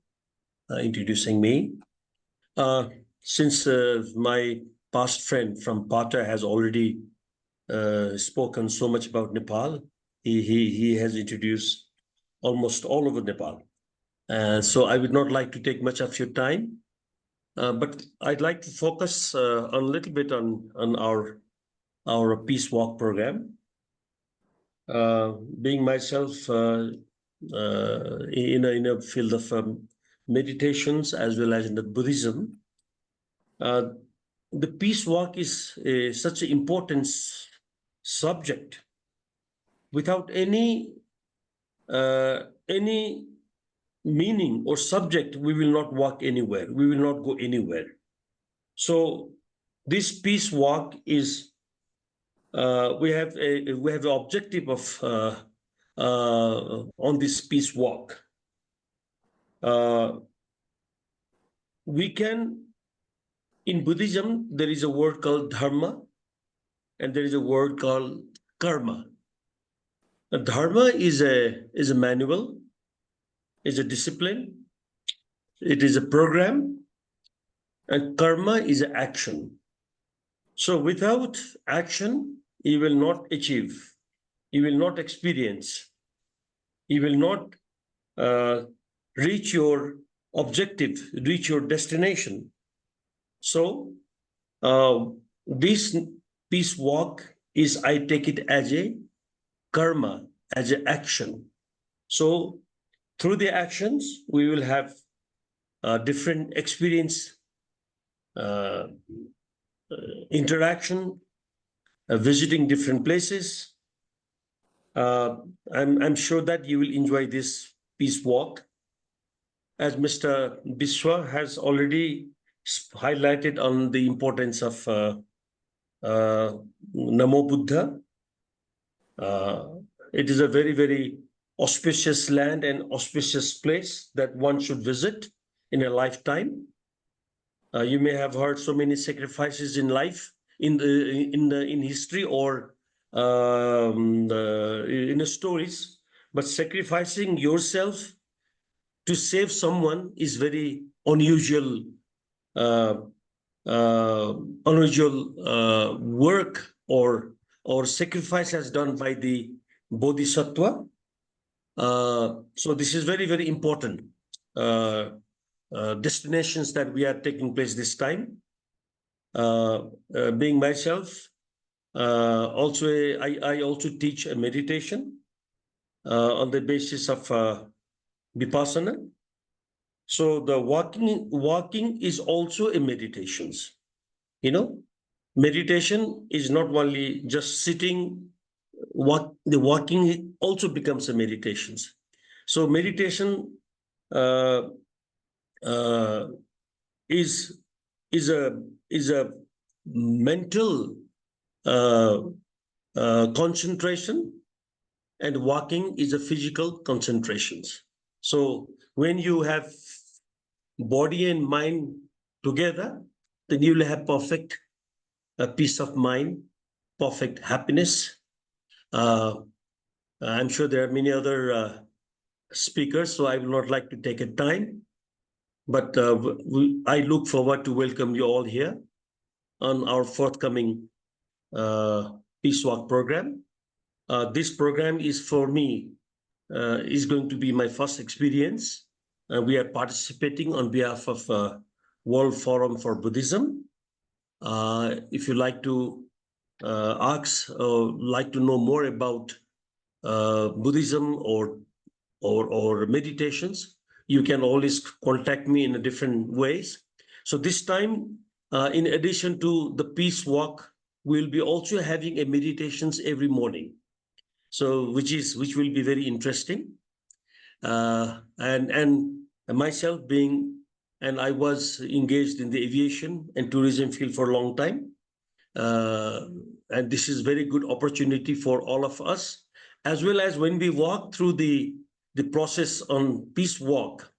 introducing me. Since my past friend from Pata has already spoken so much about Nepal, he has introduced almost all over Nepal. So I would not like to take much of your time, but I'd like to focus a little bit on our Peace Walk program. Being myself in a field of meditations as well as in the Buddhism, the Peace Walk is such an important subject. Without any meaning or subject, we will not walk anywhere. We will not go anywhere. So this Peace Walk is we have an objective of on this Peace Walk. We can, in Buddhism, there is a word called dharma, and there is a word called karma. Dharma is a manual, is a discipline, it is a program, and karma is an action. So without action, you will not achieve, you will not experience, you will not reach your objective, reach your destination. So this peace walk is, I take it as a karma, as an action. So through the actions, we will have different experience, interaction, visiting different places. I'm sure that you will enjoy this peace walk. As Mr. Biswa has already highlighted on the importance of Namo Buddha. It is a very, very auspicious land and auspicious place that one should visit in a lifetime. You may have heard so many sacrifices in life, in history, or in the stories, but sacrificing yourself to save someone is very unusual, work or sacrifice as done by the bodhisattva. So this is very, very important destinations that we are taking place this time. Being myself, also I also teach a meditation on the basis of vipassana. So the walking is also a meditations. You know, meditation is not only just sitting. The walking also becomes a meditations. So meditation is a mental concentration, and walking is a physical concentrations. So when you have body and mind together, then you will have perfect peace of mind, perfect happiness. I'm sure there are many other speakers, so I will not like to take a time, but I look forward to welcome you all here on our forthcoming Peace Walk program. This program is for me, is going to be my first experience. We are participating on behalf of World Forum for Buddhism. If you like to ask or like to know more about Buddhism or meditations, you can always contact me in different ways. So this time, in addition to the peace walk, we'll be also having a meditations every morning. So which will be very interesting. And myself and I was engaged in the aviation and tourism field for a long time. And this is very good opportunity for all of us, as well as when we walk through the process on peace walk,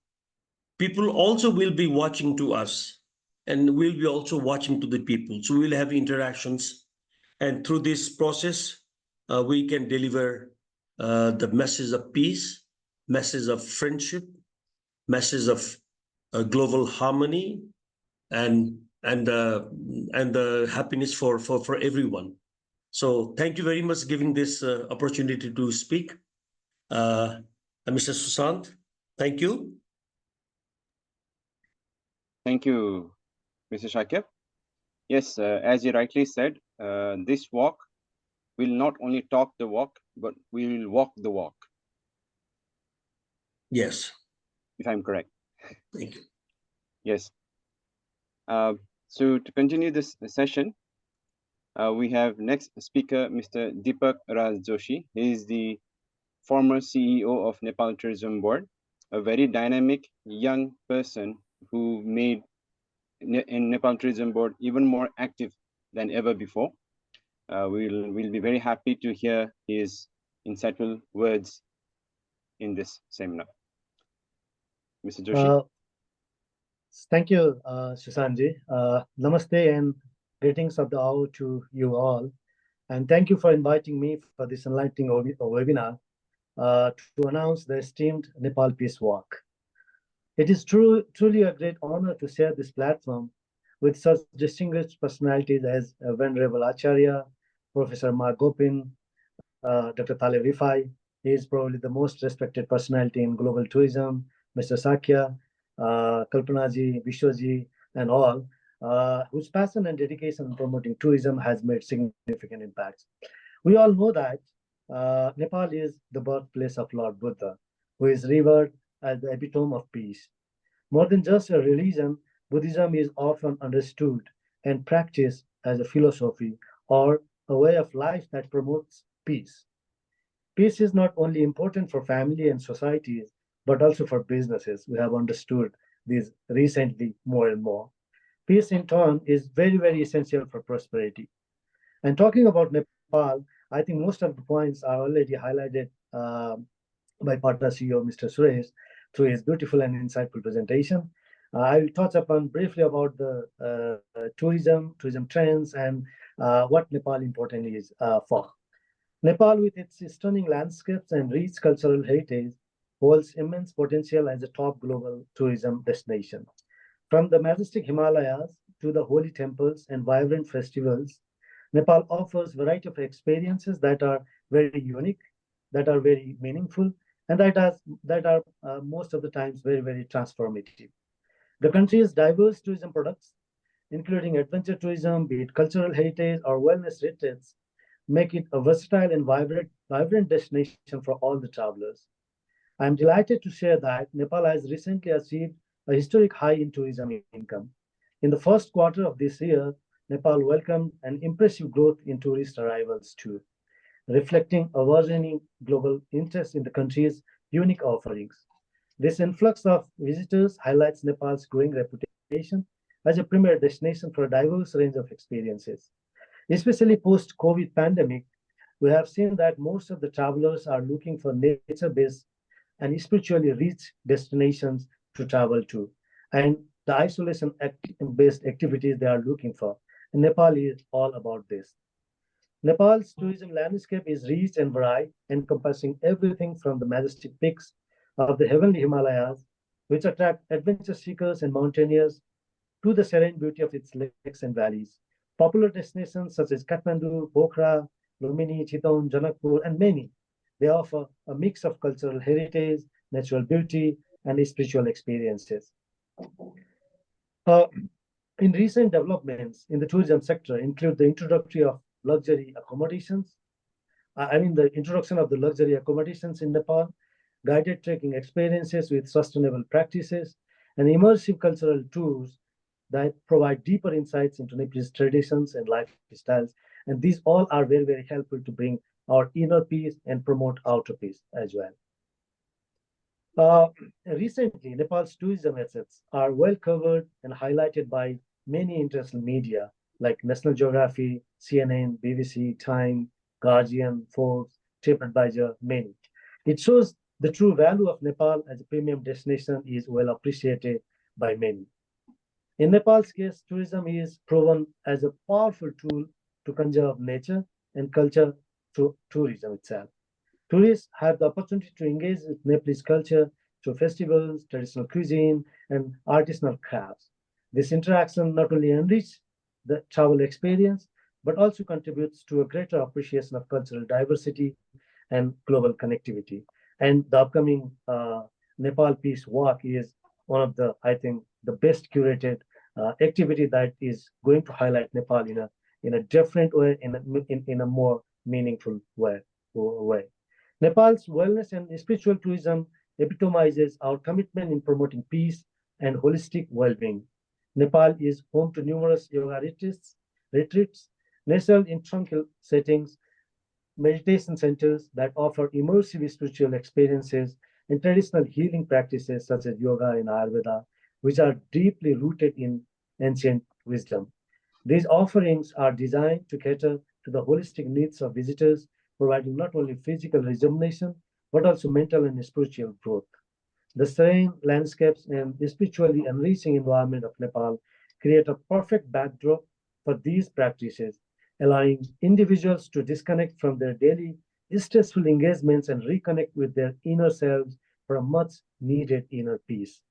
people also will be watching to us, and we'll be also watching to the people. So we'll have interactions, and through this process, we can deliver the message of peace, message of friendship, message of global harmony, and the happiness for everyone. So thank you very much for giving this opportunity to speak. Mr. Susant, thank you. Thank you, Mr. Shakib. Yes, as you rightly said, this walk will not only talk the walk, but we will walk the walk. Yes. If I'm correct. Thank you. Yes. So to continue this session, we have next speaker, Mr. Deepak Raj Joshi. He is the former CEO of Nepal Tourism Board, a very dynamic young person who made in Nepal Tourism Board even more active than ever before. We'll be very happy to hear his insightful words in this seminar. Mr. Joshi. Thank you, Susanji. Namaste and greetings of the hour to you all. And thank you for inviting me for this enlightening webinar to announce the esteemed Nepal Peace Walk. It is truly a great honor to share this platform with such distinguished personalities as Venerable Acharya, Professor Mark Gopin, Dr. Taleb Rifai. He is probably the most respected personality in global tourism. Mr. Sakya, Kalpanaji, Vishwaji, and all, whose passion and dedication in promoting tourism has made significant impacts. We all know that Nepal is the birthplace of Lord Buddha, who is revered as the epitome of peace. More than just a religion, Buddhism is often understood and practiced as a philosophy or a way of life that promotes peace. Peace is not only important for family and societies, but also for businesses. We have understood this recently more and more. Peace, in turn, is very, very essential for prosperity. And talking about Nepal, I think most of the points are already highlighted by partner CEO Mr. Suresh through his beautiful and insightful presentation. I will touch upon briefly about the tourism trends, and what Nepal important is for. Nepal, with its stunning landscapes and rich cultural heritage, holds immense potential as a top global tourism destination. From the majestic Himalayas to the holy temples and vibrant festivals, Nepal offers variety of experiences that are very unique, that are very meaningful, and that are most of the times very, very transformative. The country's diverse tourism products, including adventure tourism, be it cultural heritage or wellness retreats, make it a versatile and vibrant destination for all the travelers. I am delighted to share that Nepal has recently achieved a historic high in tourism income. In the first quarter of this year, Nepal welcomed an impressive growth in tourist arrivals too, reflecting a worsening global interest in the country's unique offerings. This influx of visitors highlights Nepal's growing reputation as a premier destination for a diverse range of experiences. Especially post-COVID pandemic, we have seen that most of the travelers are looking for nature-based and spiritually rich destinations to travel to, and the isolation-based activities they are looking for. And Nepal is all about this. Nepal's tourism landscape is rich and varied, encompassing everything from the majestic peaks of the heavenly Himalayas, which attract adventure seekers and mountaineers, to the serene beauty of its lakes and valleys. Popular destinations such as Kathmandu, Pokhara, Lumini, Chittagong, Janakpur, and many, they offer a mix of cultural heritage, natural beauty, and spiritual experiences. Uh, in recent developments in the tourism sector include the introduction of luxury accommodations. The introduction of the luxury accommodations in Nepal, guided trekking experiences with sustainable practices, and immersive cultural tours that provide deeper insights into Nepalese traditions and lifestyles. And these all are very, very helpful to bring our inner peace and promote outer peace as well. Recently, Nepal's tourism assets are well covered and highlighted by many international media like National Geographic, CNN, BBC, Time, Guardian, Forbes, TripAdvisor, many. It shows the true value of Nepal as a premium destination is well appreciated by many. In Nepal's case, tourism is proven as a powerful tool to conserve nature and culture through tourism itself. Tourists have the opportunity to engage with Nepalese culture through festivals, traditional cuisine, and artisanal crafts. This interaction not only enriches the travel experience, but also contributes to a greater appreciation of cultural diversity and global connectivity. And the upcoming Nepal Peace Walk is one of the, I think, the best curated activity that is going to highlight Nepal in a different way, in a more meaningful way. Nepal's wellness and spiritual tourism epitomizes our commitment in promoting peace and holistic well-being. Nepal is home to numerous yoga retreats nestled in tranquil settings, meditation centers that offer immersive spiritual experiences, and traditional healing practices such as yoga and Ayurveda, which are deeply rooted in ancient wisdom. These offerings are designed to cater to the holistic needs of visitors, providing not only physical rejuvenation, but also mental and spiritual growth. The serene landscapes and spiritually enriching environment of Nepal create a perfect backdrop for these practices, allowing individuals to disconnect from their daily stressful engagements and reconnect with their inner selves for a much needed inner peace.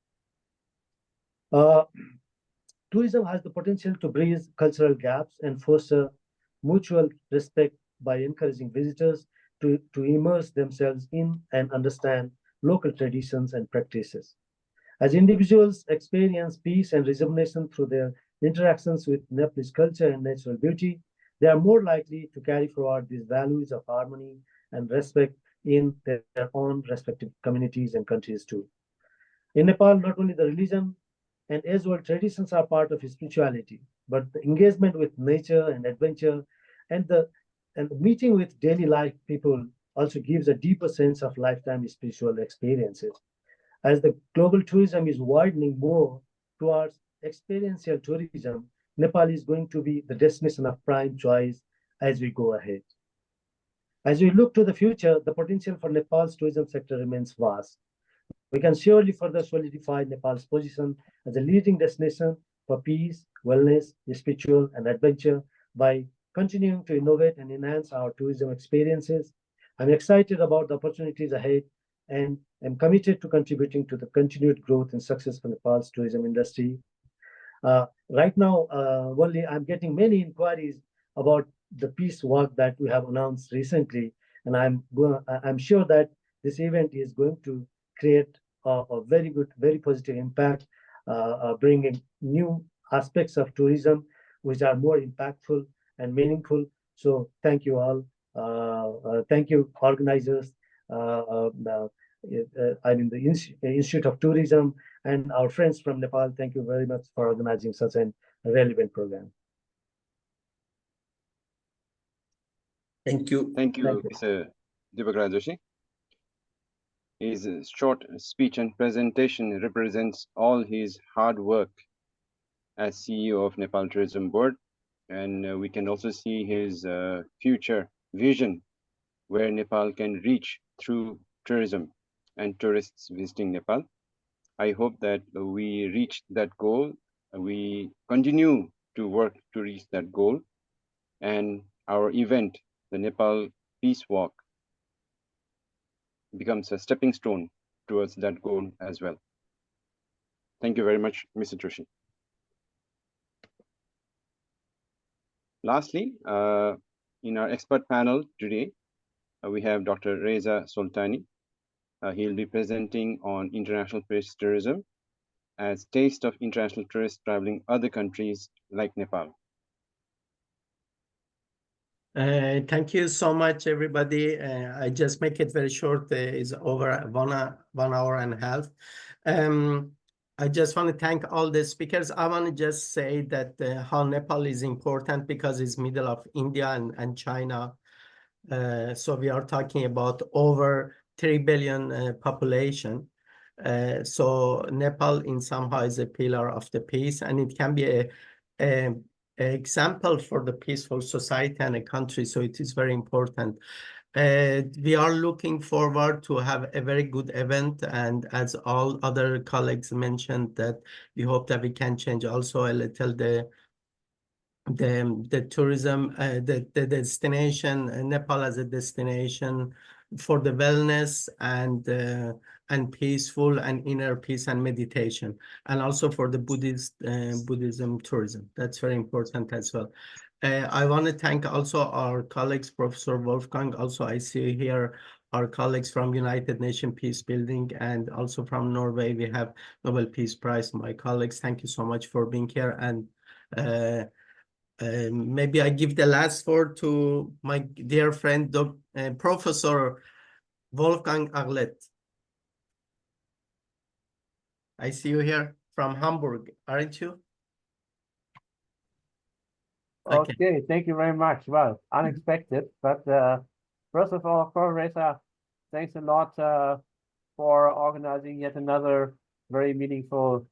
Tourism has the potential to bridge cultural gaps and foster mutual respect by encouraging visitors to immerse themselves in and understand local traditions and practices. As individuals experience peace and resignation through their interactions with Nepalese culture and natural beauty, they are more likely to carry forward these values of harmony and respect in their own respective communities and countries too. In Nepal, not only the religion and age-old traditions are part of spirituality, but the engagement with nature and adventure and the meeting with daily life people also gives a deeper sense of lifetime spiritual experiences. As the global tourism is widening more towards experiential tourism, Nepal is going to be the destination of prime choice as we go ahead. As we look to the future, the potential for Nepal's tourism sector remains vast. We can surely further solidify Nepal's position as a leading destination for peace, wellness, spiritual, and adventure by continuing to innovate and enhance our tourism experiences. I'm excited about the opportunities ahead and am committed to contributing to the continued growth and success for Nepal's tourism industry. Right now, only I'm getting many inquiries about the peace walk that we have announced recently, and I'm sure that this event is going to create a very good, very positive impact, bringing new aspects of tourism which are more impactful and meaningful. So thank you all. Thank you, organizers. I mean, the Institute of Tourism and our friends from Nepal. Thank you very much for organizing such a relevant program. Thank you. Thank you, Thank you. Mr. Deepak Joshi. His short speech and presentation represents all his hard work as CEO of Nepal Tourism Board, and we can also see his future vision where Nepal can reach through tourism and tourists visiting Nepal. I hope that we reach that goal. We continue to work to reach that goal, and our event, the Nepal Peace Walk, becomes a stepping stone towards that goal as well. Thank you very much, Mr. Joshi. Lastly, in our expert panel today, we have Dr. Reza Soltani. He'll be presenting on international peace tourism as taste of international tourists traveling other countries like Nepal. Thank you so much, everybody. I just make it very short. It's over 1 hour and a half. I just want to thank all the speakers. I want to just say that how Nepal is important because it's middle of India and China. So we are talking about over 3 billion population. So Nepal in somehow is a pillar of the peace, and it can be a example for the peaceful society and a country. So it is very important. We are looking forward to have a very good event, and as all other colleagues mentioned, that we hope that we can change also a little the tourism, the destination, Nepal as a destination for the wellness and peaceful and inner peace and meditation, and also for the Buddhism tourism. That's very important as well. I want to thank also our colleagues, Professor Wolfgang. Also, I see here our colleagues from United Nations Peace Building, and also from Norway, we have Nobel Peace Prize. My colleagues, thank you so much for being here. And maybe I give the last word to my dear friend, Professor Wolfgang Aglet. I see you here from Hamburg, aren't you? Okay, thank you very much. Well, unexpected, but first of all, Reza, thanks a lot for organizing yet another very meaningful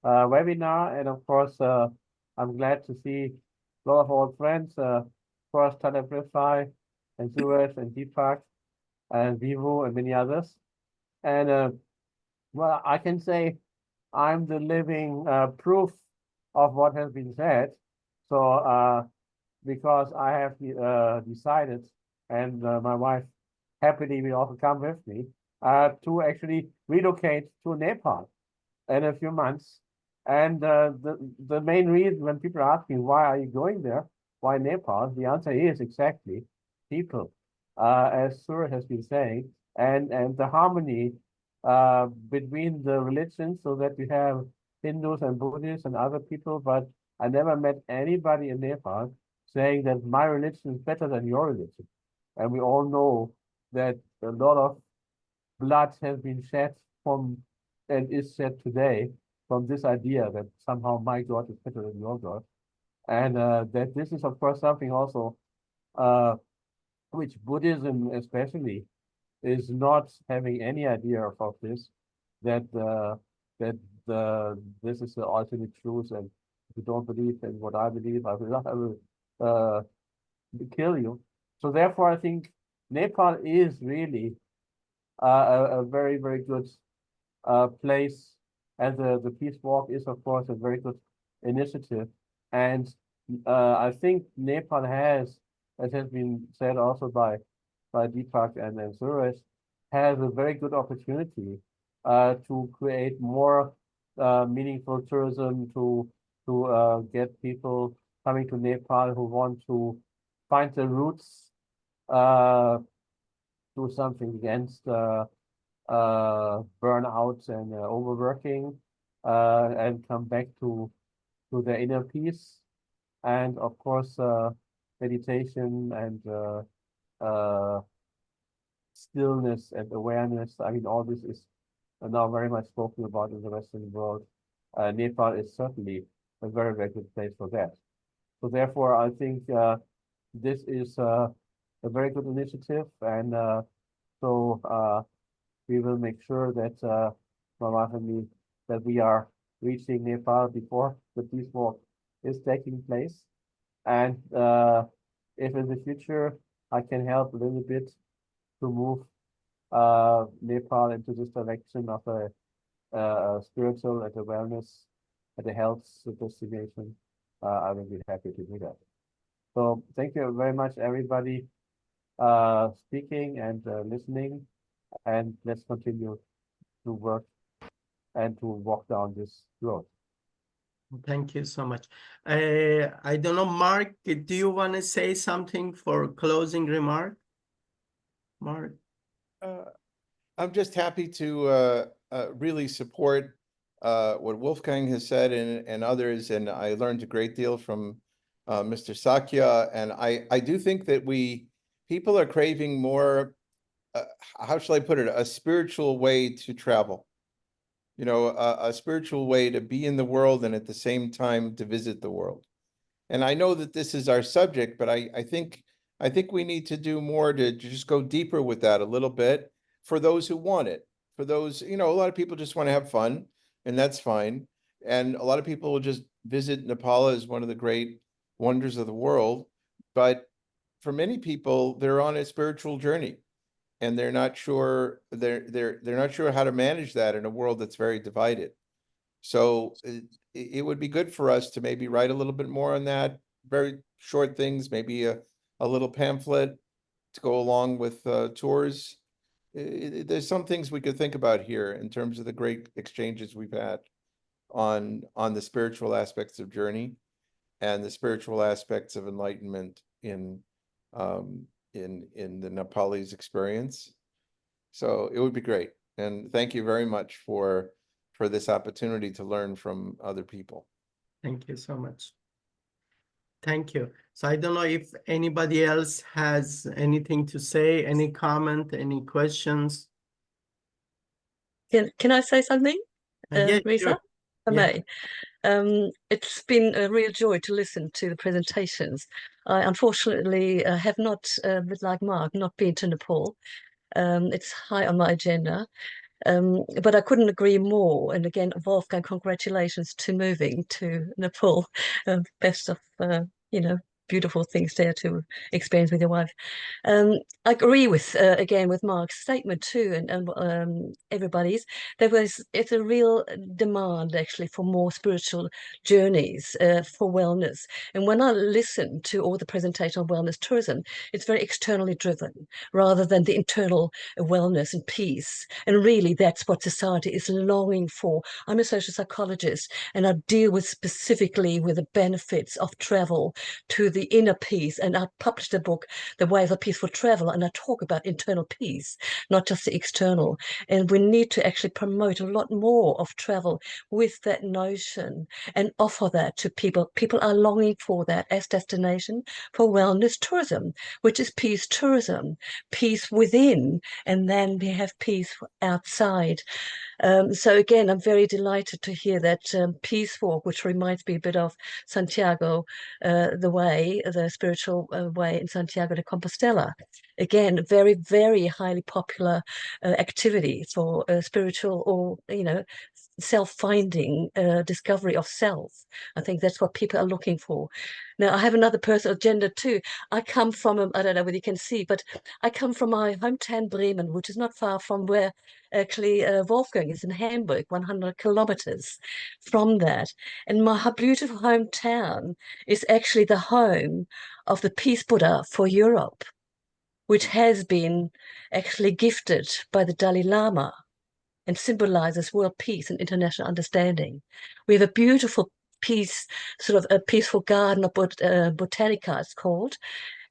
webinar. And of course, I'm glad to see a lot of old friends, of course, Taleb Rifai and Suresh and Deepak and Vivu and many others. And well, I can say I'm the living proof of what has been said. So because I have decided, and my wife happily will also come with me, to actually relocate to Nepal in a few months. And the main reason when people ask me, why are you going there? why Nepal? The answer is exactly people, as Surah has been saying, and the harmony between the religions, so that you have Hindus and Buddhists and other people. But I never met anybody in Nepal saying that my religion is better than your religion. And we all know that a lot of blood has been shed from, and is shed today, from this idea that somehow my God is better than your God. And that this is, of course, something also which Buddhism especially is not having any idea of this, that this is the ultimate truth, and if you don't believe in what I believe, I will kill you. So therefore, I think Nepal is really a very, very good place, and the Peace Walk is, of course, a very good initiative. And I think Nepal has, as has been said also by Deepak and Suresh, has a very good opportunity to create more meaningful tourism, to get people coming to Nepal who want to find their roots, do something against burnout and overworking, and come back to their inner peace, and of course meditation and stillness and awareness. I mean, all this is now very much spoken about in the Western world. Nepal is certainly a very, very good place for that. So therefore, I think this is a very good initiative, and so we will make sure that Mama and me, that we are reaching Nepal before the Peace Walk is taking place. And if in the future I can help a little bit to move Nepal into this direction of a spiritual and a wellness and a health destination, I will be happy to do that. So thank you very much, everybody, speaking and listening, and let's continue to work and to walk down this road. Thank you so much. I don't know, Mark, do you want to say something for closing remark? Mark? I'm just happy to really support what Wolfgang has said and others, and I learned a great deal from Mr. Sakya, and I do think that people are craving more, how shall I put it, a spiritual way to travel. You know, a spiritual way to be in the world and at the same time to visit the world. And I know that this is our subject, but I think we need to do more to just go deeper with that a little bit for those who want it. For those, you know, a lot of people just want to have fun, and that's fine. And a lot of people will just visit Nepal as one of the great wonders of the world. But for many people, they're on a spiritual journey, and they're not sure how to manage that in a world that's very divided. So it would be good for us to maybe write a little bit more on that, very short things, maybe a little pamphlet to go along with tours. There's some things we could think about here in terms of the great exchanges we've had on the spiritual aspects of journey and the spiritual aspects of enlightenment in the Nepalese experience. So it would be great. And thank you very much for this opportunity to learn from other people. Thank you so much. Thank you. So I don't know if anybody else has anything to say, any comment, any questions. Can I say something, Yeah, Risa? sure. If I may. It's been a real joy to listen to the presentations. I unfortunately have not, like Mark, not been to Nepal. It's high on my agenda. But I couldn't agree more. And again, Wolfgang, congratulations to moving to Nepal. Best of, beautiful things there to experience with your wife. I agree with, again, with Mark's statement too, and everybody's. It's a real demand actually for more spiritual journeys for wellness. And when I listen to all the presentation on wellness tourism, it's very externally driven rather than the internal wellness and peace. And really, that's what society is longing for. I'm a social psychologist, and I deal specifically with the benefits of travel to the inner peace. And I published a book, The Way of a Peaceful Traveler, and I talk about internal peace, not just the external. And we need to actually promote a lot more of travel with that notion and offer that to people. People are longing for that as destination for wellness tourism, which is peace tourism, peace within, and then we have peace outside. So again, I'm very delighted to hear that peace walk, which reminds me a bit of Santiago, the way, the spiritual way in Santiago de Compostela. Again, very, very highly popular activity for spiritual or, self-finding, discovery of self. I think that's what people are looking for. Now, I have another personal agenda too. I come from, I don't know whether you can see, but I come from my hometown Bremen, which is not far from where actually Wolfgang is in Hamburg, 100 kilometers from that. And my beautiful hometown is actually the home of the Peace Buddha for Europe, which has been actually gifted by the Dalai Lama and symbolizes world peace and international understanding. We have a beautiful peace, sort of a peaceful garden of Botanica, it's called.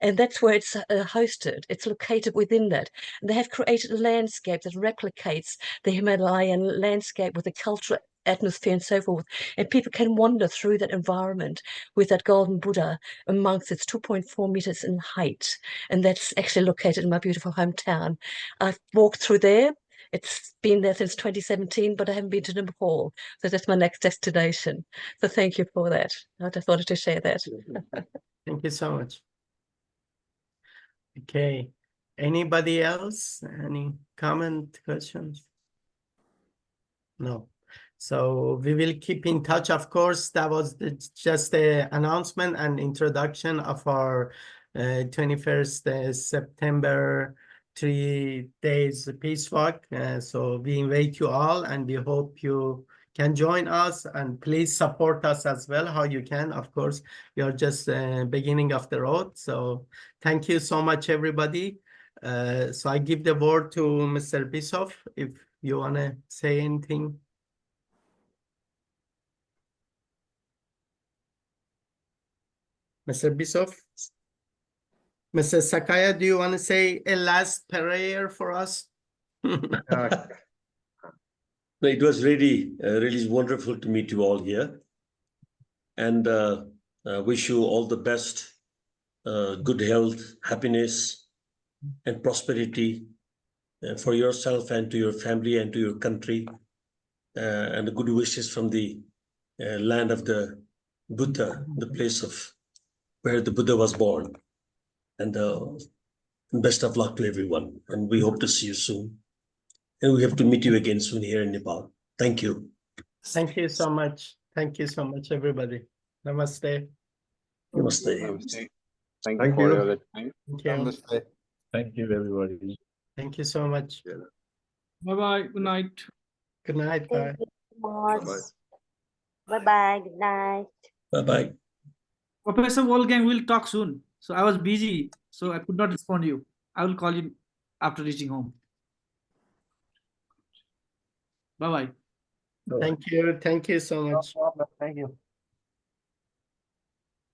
And that's where it's hosted. It's located within that. And they have created a landscape that replicates the Himalayan landscape with the cultural atmosphere and so forth. And people can wander through that environment with that golden Buddha amongst its 2.4 meters in height. And that's actually located in my beautiful hometown. I've walked through there. It's been there since 2017, but I haven't been to Nepal. So that's my next destination. So thank you for that. I just wanted to share that. Thank you so much. Okay. Anybody else? Any comment, questions? No. So we will keep in touch. Of course, that was just the announcement and introduction of our 21st September 3 days peace walk. So we invite you all, and we hope you can join us, and please support us as well how you can. Of course, we are just beginning of the road. So thank you so much, everybody. So I give the word to Mr. Bisov, if you want to say anything. Mr. Bisov? Mr. Sakaya, do you want to say a last prayer for us? It was really, really wonderful to meet you all here. And wish you all the best, good health, happiness, and prosperity for yourself and to your family and to your country. And the good wishes from the land of the Buddha, the place of where the Buddha was born. And best of luck to everyone. And we hope to see you soon. And we have to meet you again soon here in Nepal. Thank you. Thank you so much. Thank you so much, everybody. Namaste. Namaste. Namaste. Thank you for your time. Thank you. Namaste. Thank you, everybody. Thank you so much. Bye-bye. Good night. Good night. Bye. Bye-bye. Good night. Bye-bye. Professor Wolfgang, we'll talk soon. So I was busy, so I could not respond to you. I will call you after reaching home. Bye-bye. Thank you. Thank you so much. Thank you.